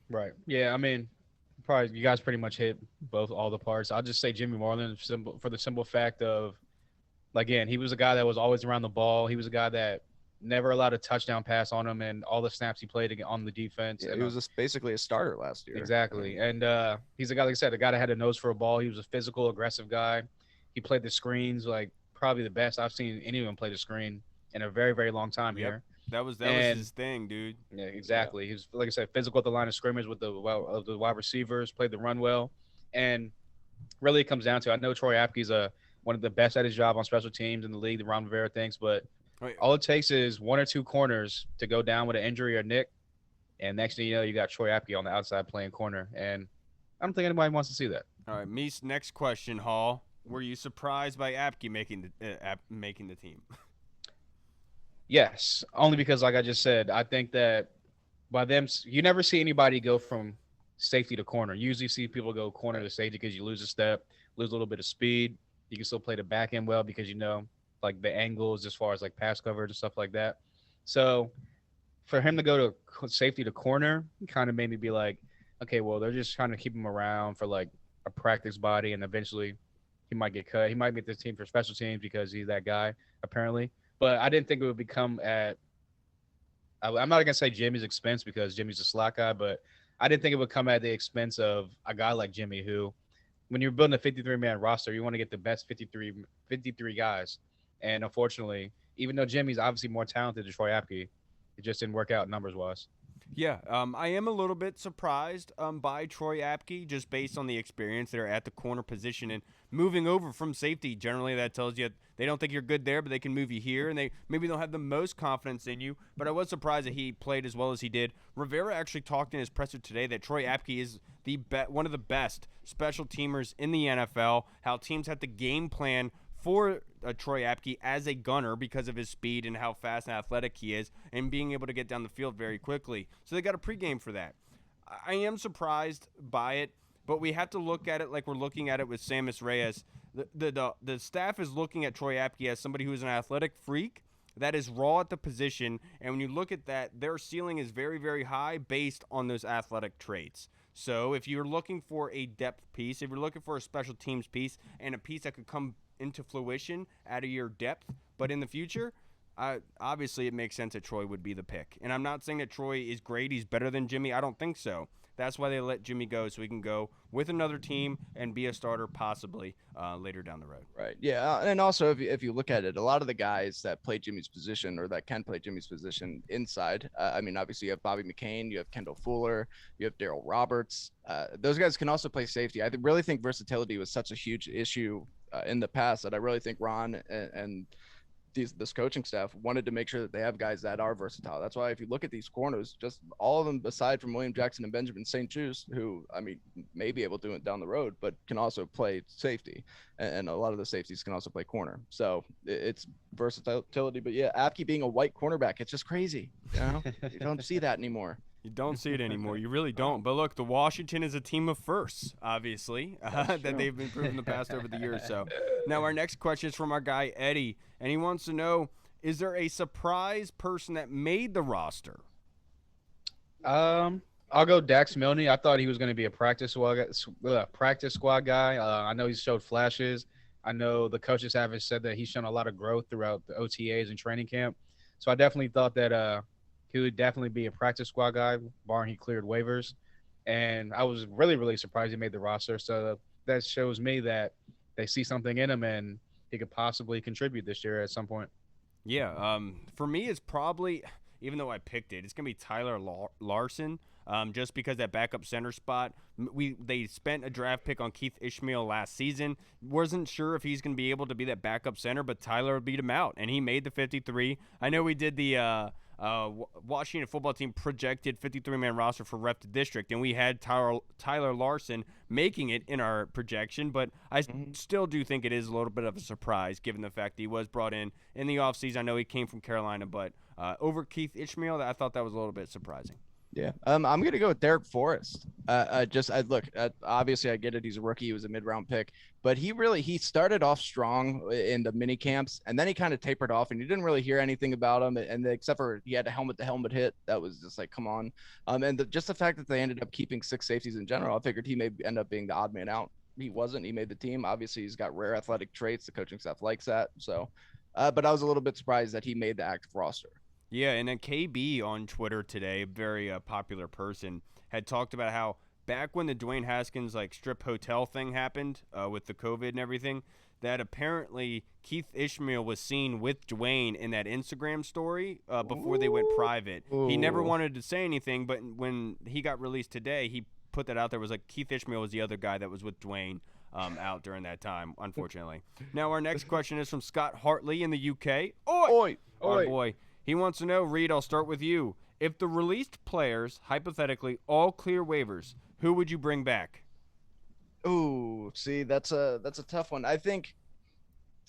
Right. Yeah, I mean, probably you guys pretty much hit all the parts. I'll just say Jimmy Moreland for the simple fact of, again, he was a guy that was always around the ball. He was a guy that never allowed a touchdown pass on him, and all the snaps he played on the defense. Yeah, he was basically a starter last year. Exactly. And he's a guy, like I said, a guy that had a nose for a ball. He was a physical, aggressive guy. He played the screens like probably the best I've seen anyone play the screen in a very, very long time here. That was his thing, dude. Yeah, exactly. He was, like I said, physical at the line of scrimmage with the wide receivers, played the run well. And really it comes down to, I know Troy Apke's one of the best at his job on special teams in the league, the Ron Rivera thinks, but all it takes is one or two corners to go down with an injury or nick, and next thing you know, you got Troy Apke on the outside playing corner, and I don't think anybody wants to see that. All right, Meese, next question, Hall. Were you surprised by Apke making the team? Yes, only because, like I just said, I think that by them, you never see anybody go from safety to corner. You usually see people go corner to safety because you lose a step, lose a little bit of speed. You can still play the back end well because like the angles as far as like pass coverage and stuff like that. So for him to go to safety to corner kind of made me be like, okay, well, they're just trying to keep him around for like a practice body, and eventually he might get cut. He might make this team for special teams because he's that guy, apparently. But I didn't think it would become I'm not going to say Jimmy's expense because Jimmy's a slot guy, but I didn't think it would come at the expense of a guy like Jimmy who, when you're building a 53-man roster, you want to get the best 53 guys. And unfortunately, even though Jimmy's obviously more talented than Troy Apke, it just didn't work out numbers-wise. Yeah, I am a little bit surprised by Troy Apke just based on the experience there at the corner position and moving over from safety. Generally, that tells you they don't think you're good there, but they can move you here, and they maybe don't have the most confidence in you. But I was surprised that he played as well as he did. Rivera actually talked in his presser today that Troy Apke is one of the best special teamers in the NFL, how teams have to game plan for Troy Apke as a gunner because of his speed and how fast and athletic he is and being able to get down the field very quickly. So they got a pregame for that. I am surprised by it, but we have to look at it like we're looking at it with Sammis Reyes. The staff is looking at Troy Apke as somebody who is an athletic freak that is raw at the position. And when you look at that, their ceiling is very, very high based on those athletic traits. So if you're looking for a depth piece, if you're looking for a special teams piece and a piece that could come into fruition out of your depth, but in the future, obviously it makes sense that Troy would be the pick. And I'm not saying that Troy is great. He's better than Jimmy. I don't think so. That's why they let Jimmy go, so he can go with another team and be a starter possibly later down the road. Right. Yeah. And also, if you look at it, a lot of the guys that play Jimmy's position or that can play Jimmy's position inside, I mean, obviously you have Bobby McCain, you have Kendall Fuller, you have Daryl Roberts. Those guys can also play safety. I really think versatility was such a huge issue in the past that I really think Ron and this coaching staff wanted to make sure that they have guys that are versatile. That's why if you look at these corners, just all of them aside from William Jackson and Benjamin St. Juste, who, I mean, may be able to do it down the road, but can also play safety. And a lot of the safeties can also play corner. So it's versatility. But yeah, Apke being a white cornerback, it's just crazy. You know, you don't see that anymore. You don't see it anymore. You really don't. But look, the Washington is a team of firsts, obviously, that they've been proven the past over the years. So now our next question is from our guy, Eddie. And he wants to know, is there a surprise person that made the roster? I'll go Dax Milne. I thought he was going to be a practice squad guy. I know he's showed flashes. I know the coaches have said that he's shown a lot of growth throughout the OTAs and training camp. So I definitely thought that he would definitely be a practice squad guy, barring he cleared waivers. And I was really, really surprised he made the roster. So that shows me that they see something in him and he could possibly contribute this year at some point. Yeah, for me, it's probably, even though I picked it, it's going to be Tyler Larson, just because that backup center spot. They spent a draft pick on Keith Ishmael last season. Wasn't sure if he's going to be able to be that backup center, but Tyler beat him out, and he made the 53. I know we did the Washington football team projected 53-man roster for rep to district, and we had Tyler Larson making it in our projection, but I still do think it is a little bit of a surprise given the fact that he was brought in the offseason. I know he came from Carolina, but over Keith Ishmael, I thought that was a little bit surprising. Yeah, I'm going to go with Derek Forrest. Obviously I get it. He's a rookie. He was a mid-round pick, but he started off strong in the mini camps, and then he kind of tapered off, and you didn't really hear anything about him. And except for he had a helmet-to-helmet hit. That was just like, come on. Just the fact that they ended up keeping 6 safeties in general, I figured he may end up being the odd man out. He wasn't. He made the team. Obviously, he's got rare athletic traits. The coaching staff likes that. So, but I was a little bit surprised that he made the active roster. Yeah, and then KB on Twitter today, a very popular person, had talked about how back when the Dwayne Haskins strip hotel thing happened with the COVID and everything, that apparently Keith Ishmael was seen with Dwayne in that Instagram story before they went private. He never wanted to say anything, but when he got released today, he put that out there. It was Keith Ishmael was the other guy that was with Dwayne out during that time, unfortunately. Now our next question is from Scott Hartley in the UK. Oi! Our boy. He wants to know, Reed, I'll start with you. If the released players, hypothetically, all clear waivers, who would you bring back? Ooh, see, that's a tough one. I think,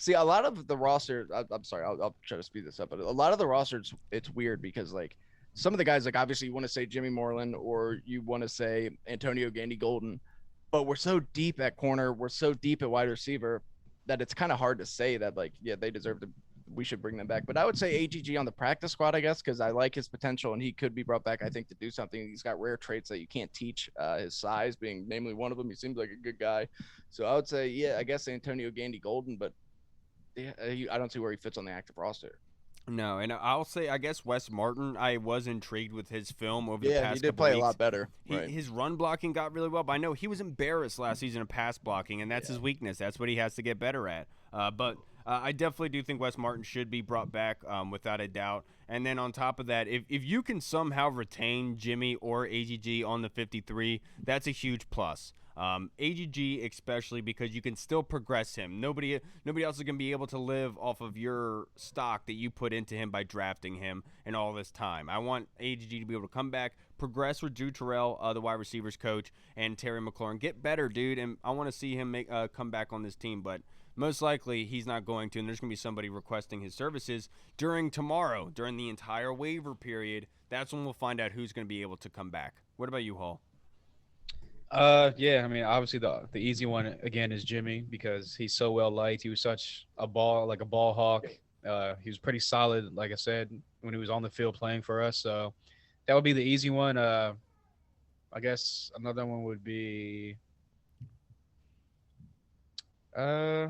a lot of the roster, I'm sorry, I'll try to speed this up, but a lot of the rosters, it's weird because, some of the guys, obviously you want to say Jimmy Moreland or you want to say Antonio Gandy-Golden, but we're so deep at corner, we're so deep at wide receiver that it's kind of hard to say that, they deserve to. We should bring them back. But I would say AGG on the practice squad, I guess, because I like his potential and he could be brought back, I think, to do something. He's got rare traits that you can't teach, his size being namely one of them. He seems like a good guy. So I would say, I guess Antonio Gandy-Golden, but I don't see where he fits on the active roster. No, and I'll say, I guess Wes Martin, I was intrigued with his film over the past couple he did play weeks. A lot better. His run blocking got really well, but I know he was embarrassed last season of pass blocking, and that's his weakness. That's what he has to get better at. But I definitely do think Wes Martin should be brought back without a doubt. And then on top of that, if you can somehow retain Jimmy or AGG on the 53, that's a huge plus. AGG especially because you can still progress him. Nobody else is going to be able to live off of your stock that you put into him by drafting him and all this time. I want AGG to be able to come back, progress with Drew Terrell, the wide receivers coach, and Terry McLaurin. Get better, dude, and I want to see him come back on this team, but most likely he's not going to, and there's going to be somebody requesting his services during the entire waiver period. That's when we'll find out who's going to be able to come back. What about you, Hall? Yeah, I mean, obviously the easy one again is Jimmy because he's so well liked. He was such a ball hawk. He was pretty solid, like I said, when he was on the field playing for us. So that would be the easy one. I guess another one would be, yeah,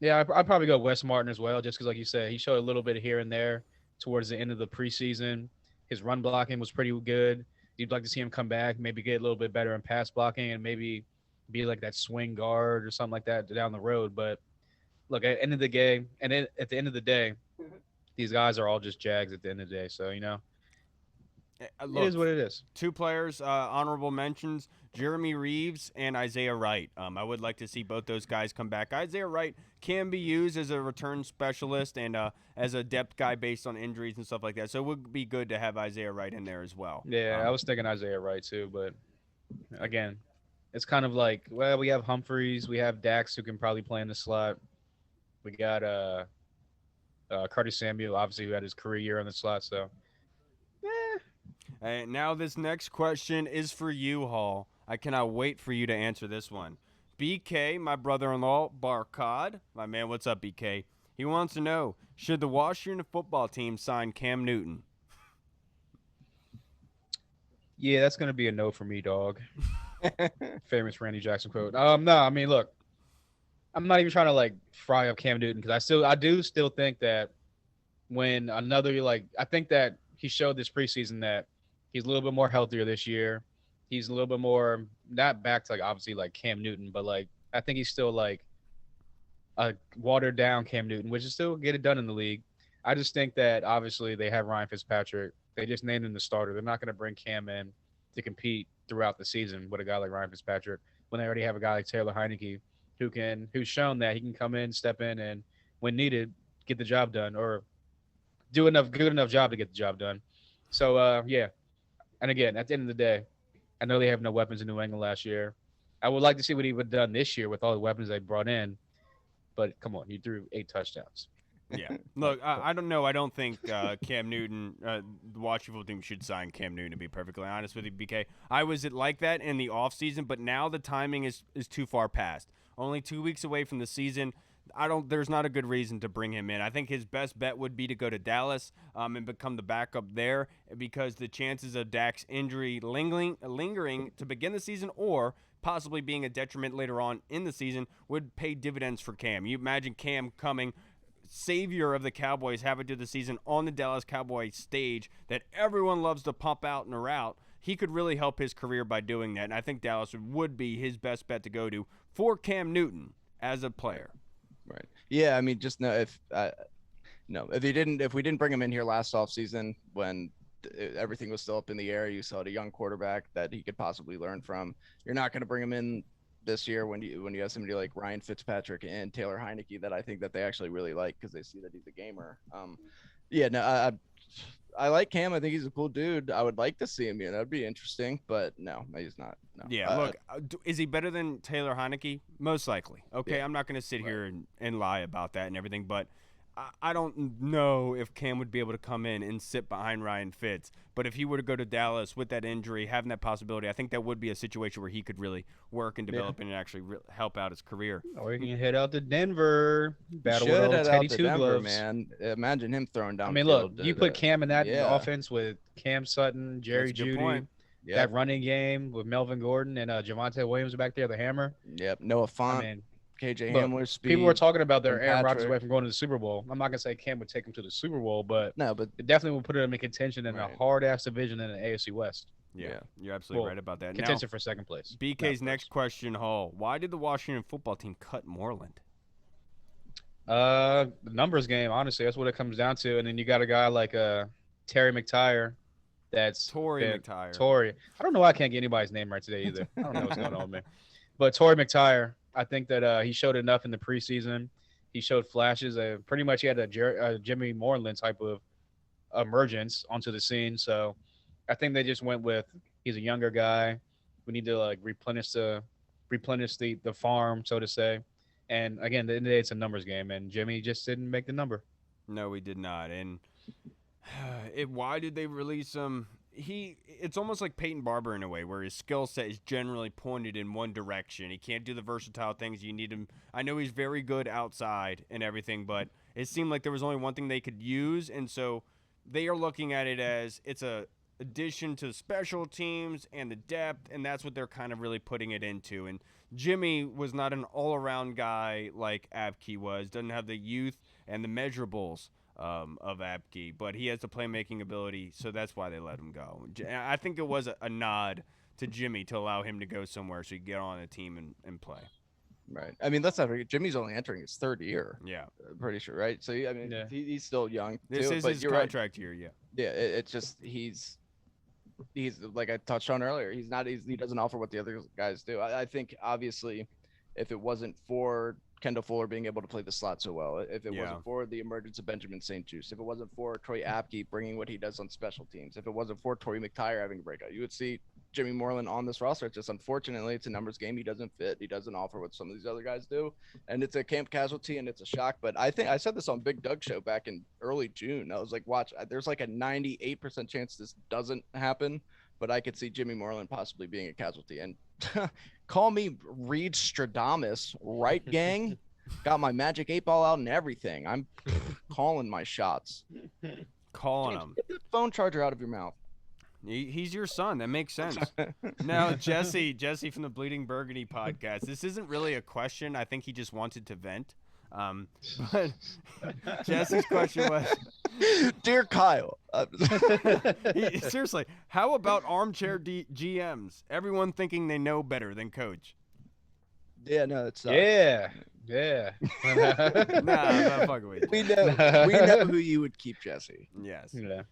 I'd probably go Wes Martin as well, just because, like you said, he showed a little bit here and there towards the end of the preseason. His run blocking was pretty good. You'd like to see him come back, maybe get a little bit better in pass blocking, and maybe be like that swing guard or something like that down the road. But look, at the end of the game, and at the end of the day, these guys are all just Jags at the end of the day. So, Look, it is what it is. 2 players, honorable mentions, Jeremy Reeves and Isaiah Wright. I would like to see both those guys come back. Isaiah Wright can be used as a return specialist and as a depth guy based on injuries and stuff like that. So it would be good to have Isaiah Wright in there as well. Yeah, I was thinking Isaiah Wright too, but again, it's kind of like, well, we have Humphreys, we have Dax who can probably play in the slot. We got Curtis Samuel, obviously, who had his career year on the slot. So, And now this next question is for you, Hall. I cannot wait for you to answer this one. BK, my brother-in-law, Barcod. My man, what's up, BK? He wants to know, should the Washington football team sign Cam Newton? Yeah, that's going to be a no for me, dog. Famous Randy Jackson quote. No, I mean, look, I'm not even trying to fry up Cam Newton because I do still think that when I think that he showed this preseason that he's a little bit more healthier this year. He's a little bit more not back to obviously Cam Newton, but I think he's still a watered down Cam Newton, which is still get it done in the league. I just think that obviously they have Ryan Fitzpatrick. They just named him the starter. They're not going to bring Cam in to compete throughout the season with a guy like Ryan Fitzpatrick when they already have a guy like Taylor Heineke who's shown that he can come in, step in, and when needed, get the job done or do good enough job to get the job done. So yeah. And again, at the end of the day, I know they have no weapons in New England last year. I would like to see what he would have done this year with all the weapons they brought in. But come on, he threw 8 touchdowns. Yeah. Look, I don't know. I don't think Cam Newton, the Washington football team should sign Cam Newton, to be perfectly honest with you, BK. I was like that in the offseason, but now the timing is too far past. Only 2 weeks away from the season. There's not a good reason to bring him in. I think his best bet would be to go to Dallas and become the backup there because the chances of Dak's injury lingering to begin the season or possibly being a detriment later on in the season would pay dividends for Cam. You imagine Cam coming savior of the Cowboys having to the season on the Dallas Cowboys stage that everyone loves to pump out and around. He could really help his career by doing that, and I think Dallas would be his best bet to go to for Cam Newton as a player. Right. Yeah. I mean, just know if we didn't bring him in here last offseason when everything was still up in the air, you saw a young quarterback that he could possibly learn from. You're not going to bring him in this year when you have somebody like Ryan Fitzpatrick and Taylor Heineke that I think that they actually really like because they see that he's a gamer. I like Cam. I think he's a cool dude. I would like to see him. That'd be interesting. But no, he's not. No. Yeah, look, is he better than Taylor Heineke? Most likely. Okay, yeah. I'm not going to sit here and lie about that and everything, but I don't know if Cam would be able to come in and sit behind Ryan Fitz. But if he were to go to Dallas with that injury, having that possibility, I think that would be a situation where he could really work and develop and actually help out his career. Or you can head out to Denver, battle with old Teddy Two Gloves. Man, imagine him throwing down. I mean, look, you put Cam in that offense with Cam Sutton, Jerry Jeudy, that running game with Melvin Gordon and Javonte Williams back there, the hammer. Yep, Noah Fant. KJ Hamler, speed. People were talking about their Aaron Rodgers away from going to the Super Bowl. I'm not gonna say Cam would take him to the Super Bowl, but it definitely will put him in contention in a hard ass division in the AFC West. Yeah, you're absolutely right about that. Contention for second place. BK's next question, Hall. Why did the Washington football team cut Moreland? The numbers game, honestly, that's what it comes down to. And then you got a guy like Terry McTyer. That's Tory McTyer. Tory. I don't know why I can't get anybody's name right today either. I don't know what's going on with me. But Tory McTyer, I think that he showed enough in the preseason. He showed flashes. Pretty much he had a Jimmy Moreland type of emergence onto the scene. So I think they just went with he's a younger guy. We need to replenish the farm, so to say. And again, at the end of the day, it's a numbers game, and Jimmy just didn't make the number. No, he did not. And why did they release him? it's almost like Peyton Barber in a way, where his skill set is generally pointed in one direction. He can't do the versatile things you need him. I know he's very good outside and everything, but it seemed like there was only one thing they could use, and so they are looking at it as it's a addition to special teams and the depth, and that's what they're kind of really putting it into. And Jimmy was not an all-around guy like Apke was. Doesn't have the youth and the measurables of Apke, but he has the playmaking ability, so that's why they let him go. I think it was a nod to Jimmy to allow him to go somewhere so he could get on a team and play. Right. I mean, let's not forget, Jimmy's only entering his third year. Yeah. I'm pretty sure, right? So, I mean, he's still young. This is his contract year, yeah. Yeah, it's just he's like I touched on earlier. He doesn't offer what the other guys do. I think obviously, if it wasn't for Kendall Fuller being able to play the slot so well, if it wasn't for the emergence of Benjamin St. Juste, if it wasn't for Troy Apke bringing what he does on special teams, if it wasn't for Tory McTyer having a breakout, you would see Jimmy Moreland on this roster. It's just unfortunately it's a numbers game. He doesn't fit. He doesn't offer what some of these other guys do, and it's a camp casualty and it's a shock. But I think I said this on Big Doug show back in early June. I was like, watch, there's like a 98% chance this doesn't happen, but I could see Jimmy Moreland possibly being a casualty. And call me Reed Stradamus, right, gang? Got my magic 8-ball out and everything. I'm calling my shots. Calling them. Get the phone charger out of your mouth. He's your son. That makes sense. Now, Jesse from the Bleeding Burgundy podcast. This isn't really a question. I think he just wanted to vent. But Jesse's question was, Dear Kyle, seriously, how about armchair GMs? Everyone thinking they know better than coach. Yeah, no, it's yeah. Nah, I'm not fucking with you. We know who you would keep, Jesse. Yes. Yeah.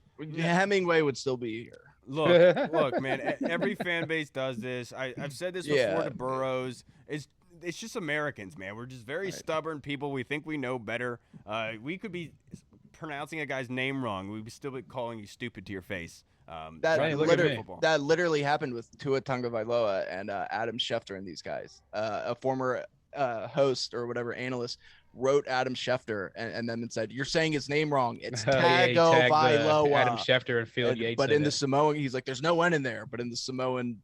Hemingway would still be here. Look, man. Every fan base does this. I've said this before to Burrows. It's just Americans, man. We're just very stubborn people. We think we know better. We could be pronouncing a guy's name wrong. We'd still be calling you stupid to your face. That literally happened with Tua Tagovailoa and Adam Schefter and these guys. A former host or whatever analyst wrote Adam Schefter and then said, "You're saying his name wrong. It's Tagovailoa." Adam Schefter and Field Yates. But in the Samoan, he's like, "There's no N in there." But in the Samoan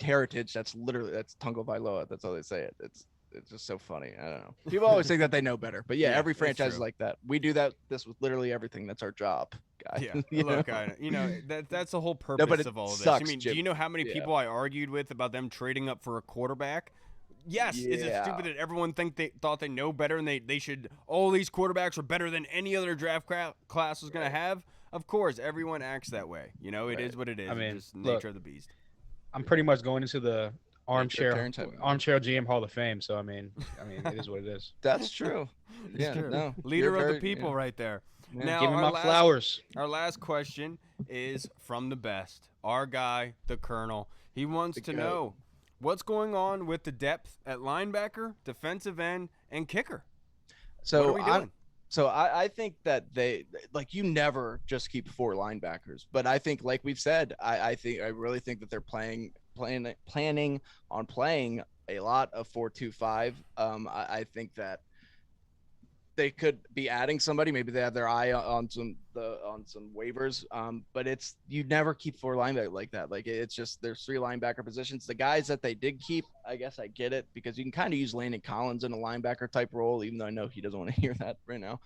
heritage, that's Tagovailoa. That's how they say it. It's just so funny. I don't know. People always think that they know better, but every franchise is like that. We do this with literally everything. That's our job, guy. Yeah. Look, that's the whole purpose of all of this. I mean, do you know how many people I argued with about them trading up for a quarterback? Yes. Is it stupid that everyone thought they know better and they should? All these quarterbacks are better than any other draft class was going to have. Of course, everyone acts that way. It is what it is. I mean, it's just nature of the beast. I'm pretty much going into the armchair GM Hall of Fame. So I mean, it is what it is. That's true. Yeah, true. No, leader of the people, right there. Yeah. Now, give me my flowers. Our last question is from the best. Our guy, the Colonel. He wants to know what's going on with the depth at linebacker, defensive end, and kicker. So what are we doing? I think that you never just keep 4 linebackers, but I think, like we've said, I really think that they're planning on playing a lot of 4-2-5. I think that they could be adding somebody. Maybe they have their eye on some waivers. But you never keep 4 linebackers like that. Like it's just there's 3 linebacker positions. The guys that they did keep, I guess I get it because you can kind of use Landon Collins in a linebacker type role, even though I know he doesn't want to hear that right now.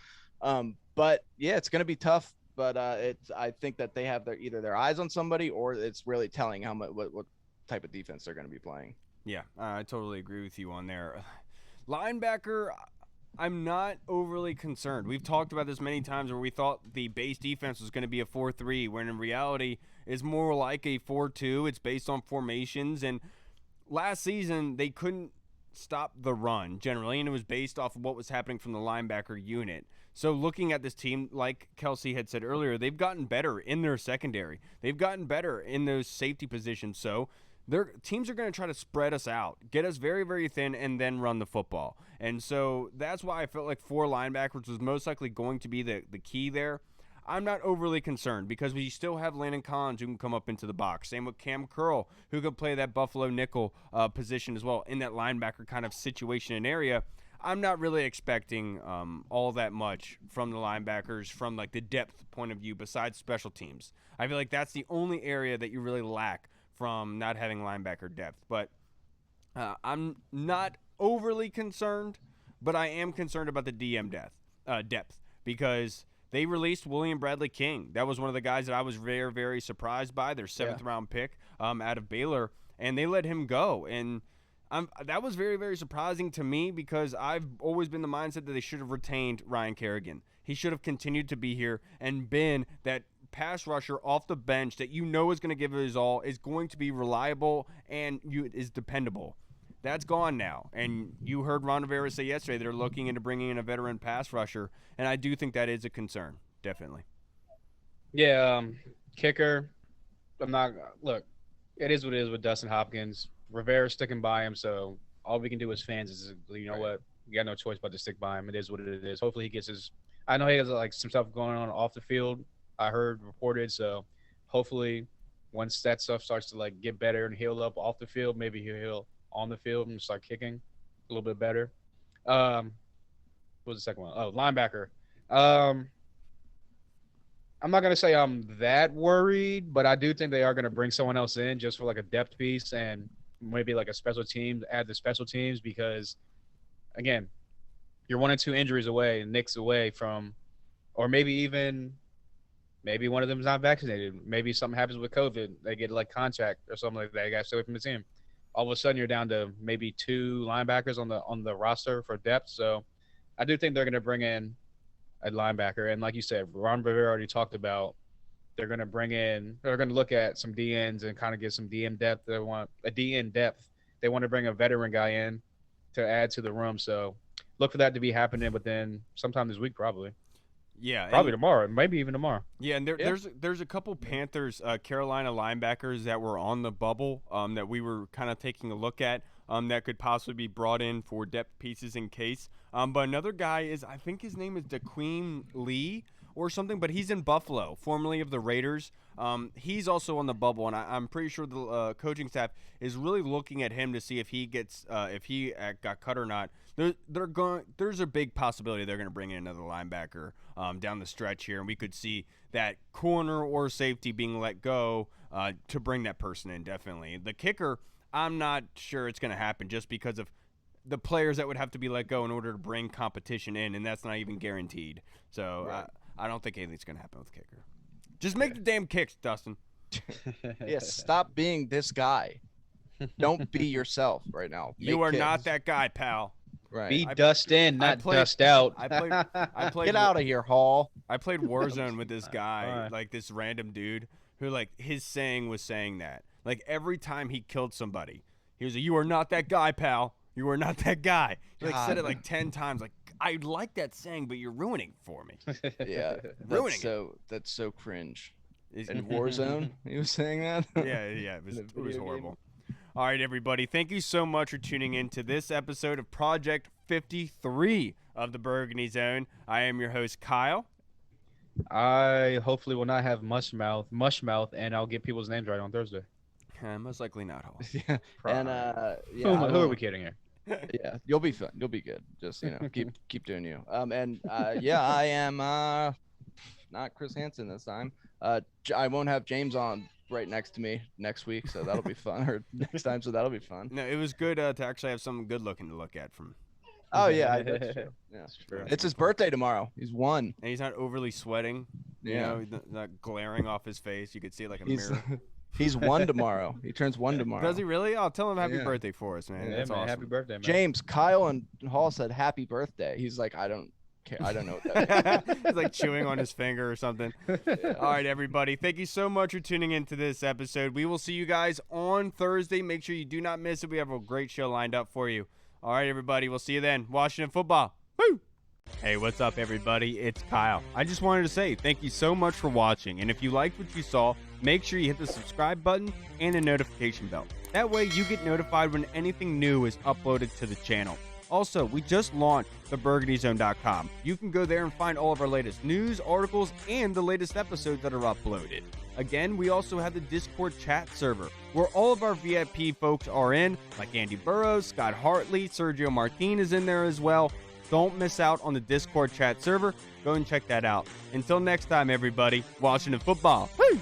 But yeah, it's going to be tough. But I think that they have either their eyes on somebody or it's really telling what type of defense they're going to be playing. Yeah, I totally agree with you on there. Linebacker, I'm not overly concerned. We've talked about this many times where we thought the base defense was going to be a 4-3, when in reality it's more like a 4-2. It's based on formations, and last season they couldn't stop the run generally, and it was based off of what was happening from the linebacker unit. So looking at this team, like Kelsey had said earlier, they've gotten better in their secondary. They've gotten better in those safety positions. So their teams are going to try to spread us out, get us very, very thin, and then run the football. And so that's why I felt like 4 linebackers was most likely going to be the key there. I'm not overly concerned because we still have Landon Collins who can come up into the box. Same with Cam Curl, who can play that Buffalo nickel position as well in that linebacker kind of situation and area. I'm not really expecting all that much from the linebackers from like the depth point of view besides special teams. I feel like that's the only area that you really lack from not having linebacker depth. But I'm not overly concerned, but I am concerned about the DM depth because they released William Bradley King. That was one of the guys that I was very, very surprised by, their 7th-round pick out of Baylor, and they let him go. And that was very, very surprising to me because I've always been the mindset that they should have retained Ryan Kerrigan. He should have continued to be here and been that pass rusher off the bench that you know is going to give it his all, is going to be reliable, and is dependable. That's gone now. And you heard Ron Rivera say yesterday they're looking into bringing in a veteran pass rusher, and I do think that is a concern, definitely. Yeah, kicker. Look, it is what it is with Dustin Hopkins. Rivera's sticking by him, so all we can do as fans is, what, we got no choice but to stick by him. It is what it is. Hopefully he gets his – I know he has like some stuff going on off the field, I heard reported, so hopefully once that stuff starts to like get better and heal up off the field, maybe he'll heal on the field and start kicking a little bit better. What was the second one? Oh, linebacker. I'm not going to say I'm that worried, but I do think they are going to bring someone else in just for like a depth piece and maybe like a special team, add the special teams because, again, you're 1 or 2 injuries away and nicks away from, or maybe one of them is not vaccinated. Maybe something happens with COVID. They get like contact or something like that. They got to stay away from the team. All of a sudden you're down to maybe 2 linebackers on the roster for depth. So I do think they're going to bring in a linebacker. And like you said, Ron Rivera already talked about they're going to look at some DNs and kind of get some DM depth. They want a DN depth. They want to bring a veteran guy in to add to the room. So look for that to be happening within sometime this week, probably. Yeah, probably tomorrow, maybe even tomorrow. Yeah, and there's a couple Panthers, Carolina linebackers that were on the bubble that we were kind of taking a look at that could possibly be brought in for depth pieces in case. But another guy is, I think his name is Daquim Lee or something, but he's in Buffalo, formerly of the Raiders. He's also on the bubble, and I'm pretty sure the coaching staff is really looking at him to see if he got cut or not. There's a big possibility they're going to bring in another linebacker down the stretch here, and we could see that corner or safety being let go to bring that person in, definitely. The kicker, I'm not sure it's going to happen just because of the players that would have to be let go in order to bring competition in, and that's not even guaranteed. So right. I don't think anything's going to happen with kicker. Just make the damn kicks, Dustin. Yes, stop being this guy. Don't be yourself right now. You are not that guy, pal. Right. Be dust in, not dust out. I played. Get out of here, Hall. I played Warzone with this guy, like this random dude who, like, his saying was saying that. Like, every time he killed somebody, he was like, "You are not that guy, pal. You are not that guy." He said it like 10 times. Like, I like that saying, but you're ruining it for me. Yeah, that's so cringe. In Warzone, he was saying that. Yeah, it was horrible. All right, everybody. Thank you so much for tuning in to this episode of Project 53 of the Burgundy Zone. I am your host, Kyle. I hopefully will not have mush mouth, and I'll get people's names right on Thursday. Most likely not, Hall. Yeah. And who are we kidding here? Yeah, you'll be fun. You'll be good. Just keep doing you. I am not Chris Hansen this time. I won't have James on right next to me next week, so that'll be fun. Or next time, so that'll be fun. No, it was good to actually have something good looking to look at from. Oh yeah, that's true. Yeah, that's true. It's his birthday tomorrow. He's 1, and he's not overly sweating. Yeah, not glaring off his face. You could see it like a mirror. He's 1 tomorrow. He turns 1 tomorrow. Does he really? I'll tell him happy birthday for us, man. Yeah, that's man, awesome. Happy birthday, man. James, Kyle, and Hall said happy birthday. He's like, I don't care. I don't know what that is. He's like chewing on his finger or something. Yeah. All right, everybody. Thank you so much for tuning into this episode. We will see you guys on Thursday. Make sure you do not miss it. We have a great show lined up for you. All right, everybody. We'll see you then. Washington football. Woo! Hey, what's up, everybody? It's Kyle. I just wanted to say thank you so much for watching. And if you liked what you saw, make sure you hit the subscribe button and the notification bell. That way you get notified when anything new is uploaded to the channel. Also, we just launched the BurgundyZone.com. You can go there and find all of our latest news, articles, and the latest episodes that are uploaded. Again, we also have the Discord chat server, where all of our VIP folks are in, like Andy Burrows, Scott Hartley, Sergio Martin is in there as well. Don't miss out on the Discord chat server. Go and check that out. Until next time, everybody, Washington football. Woo!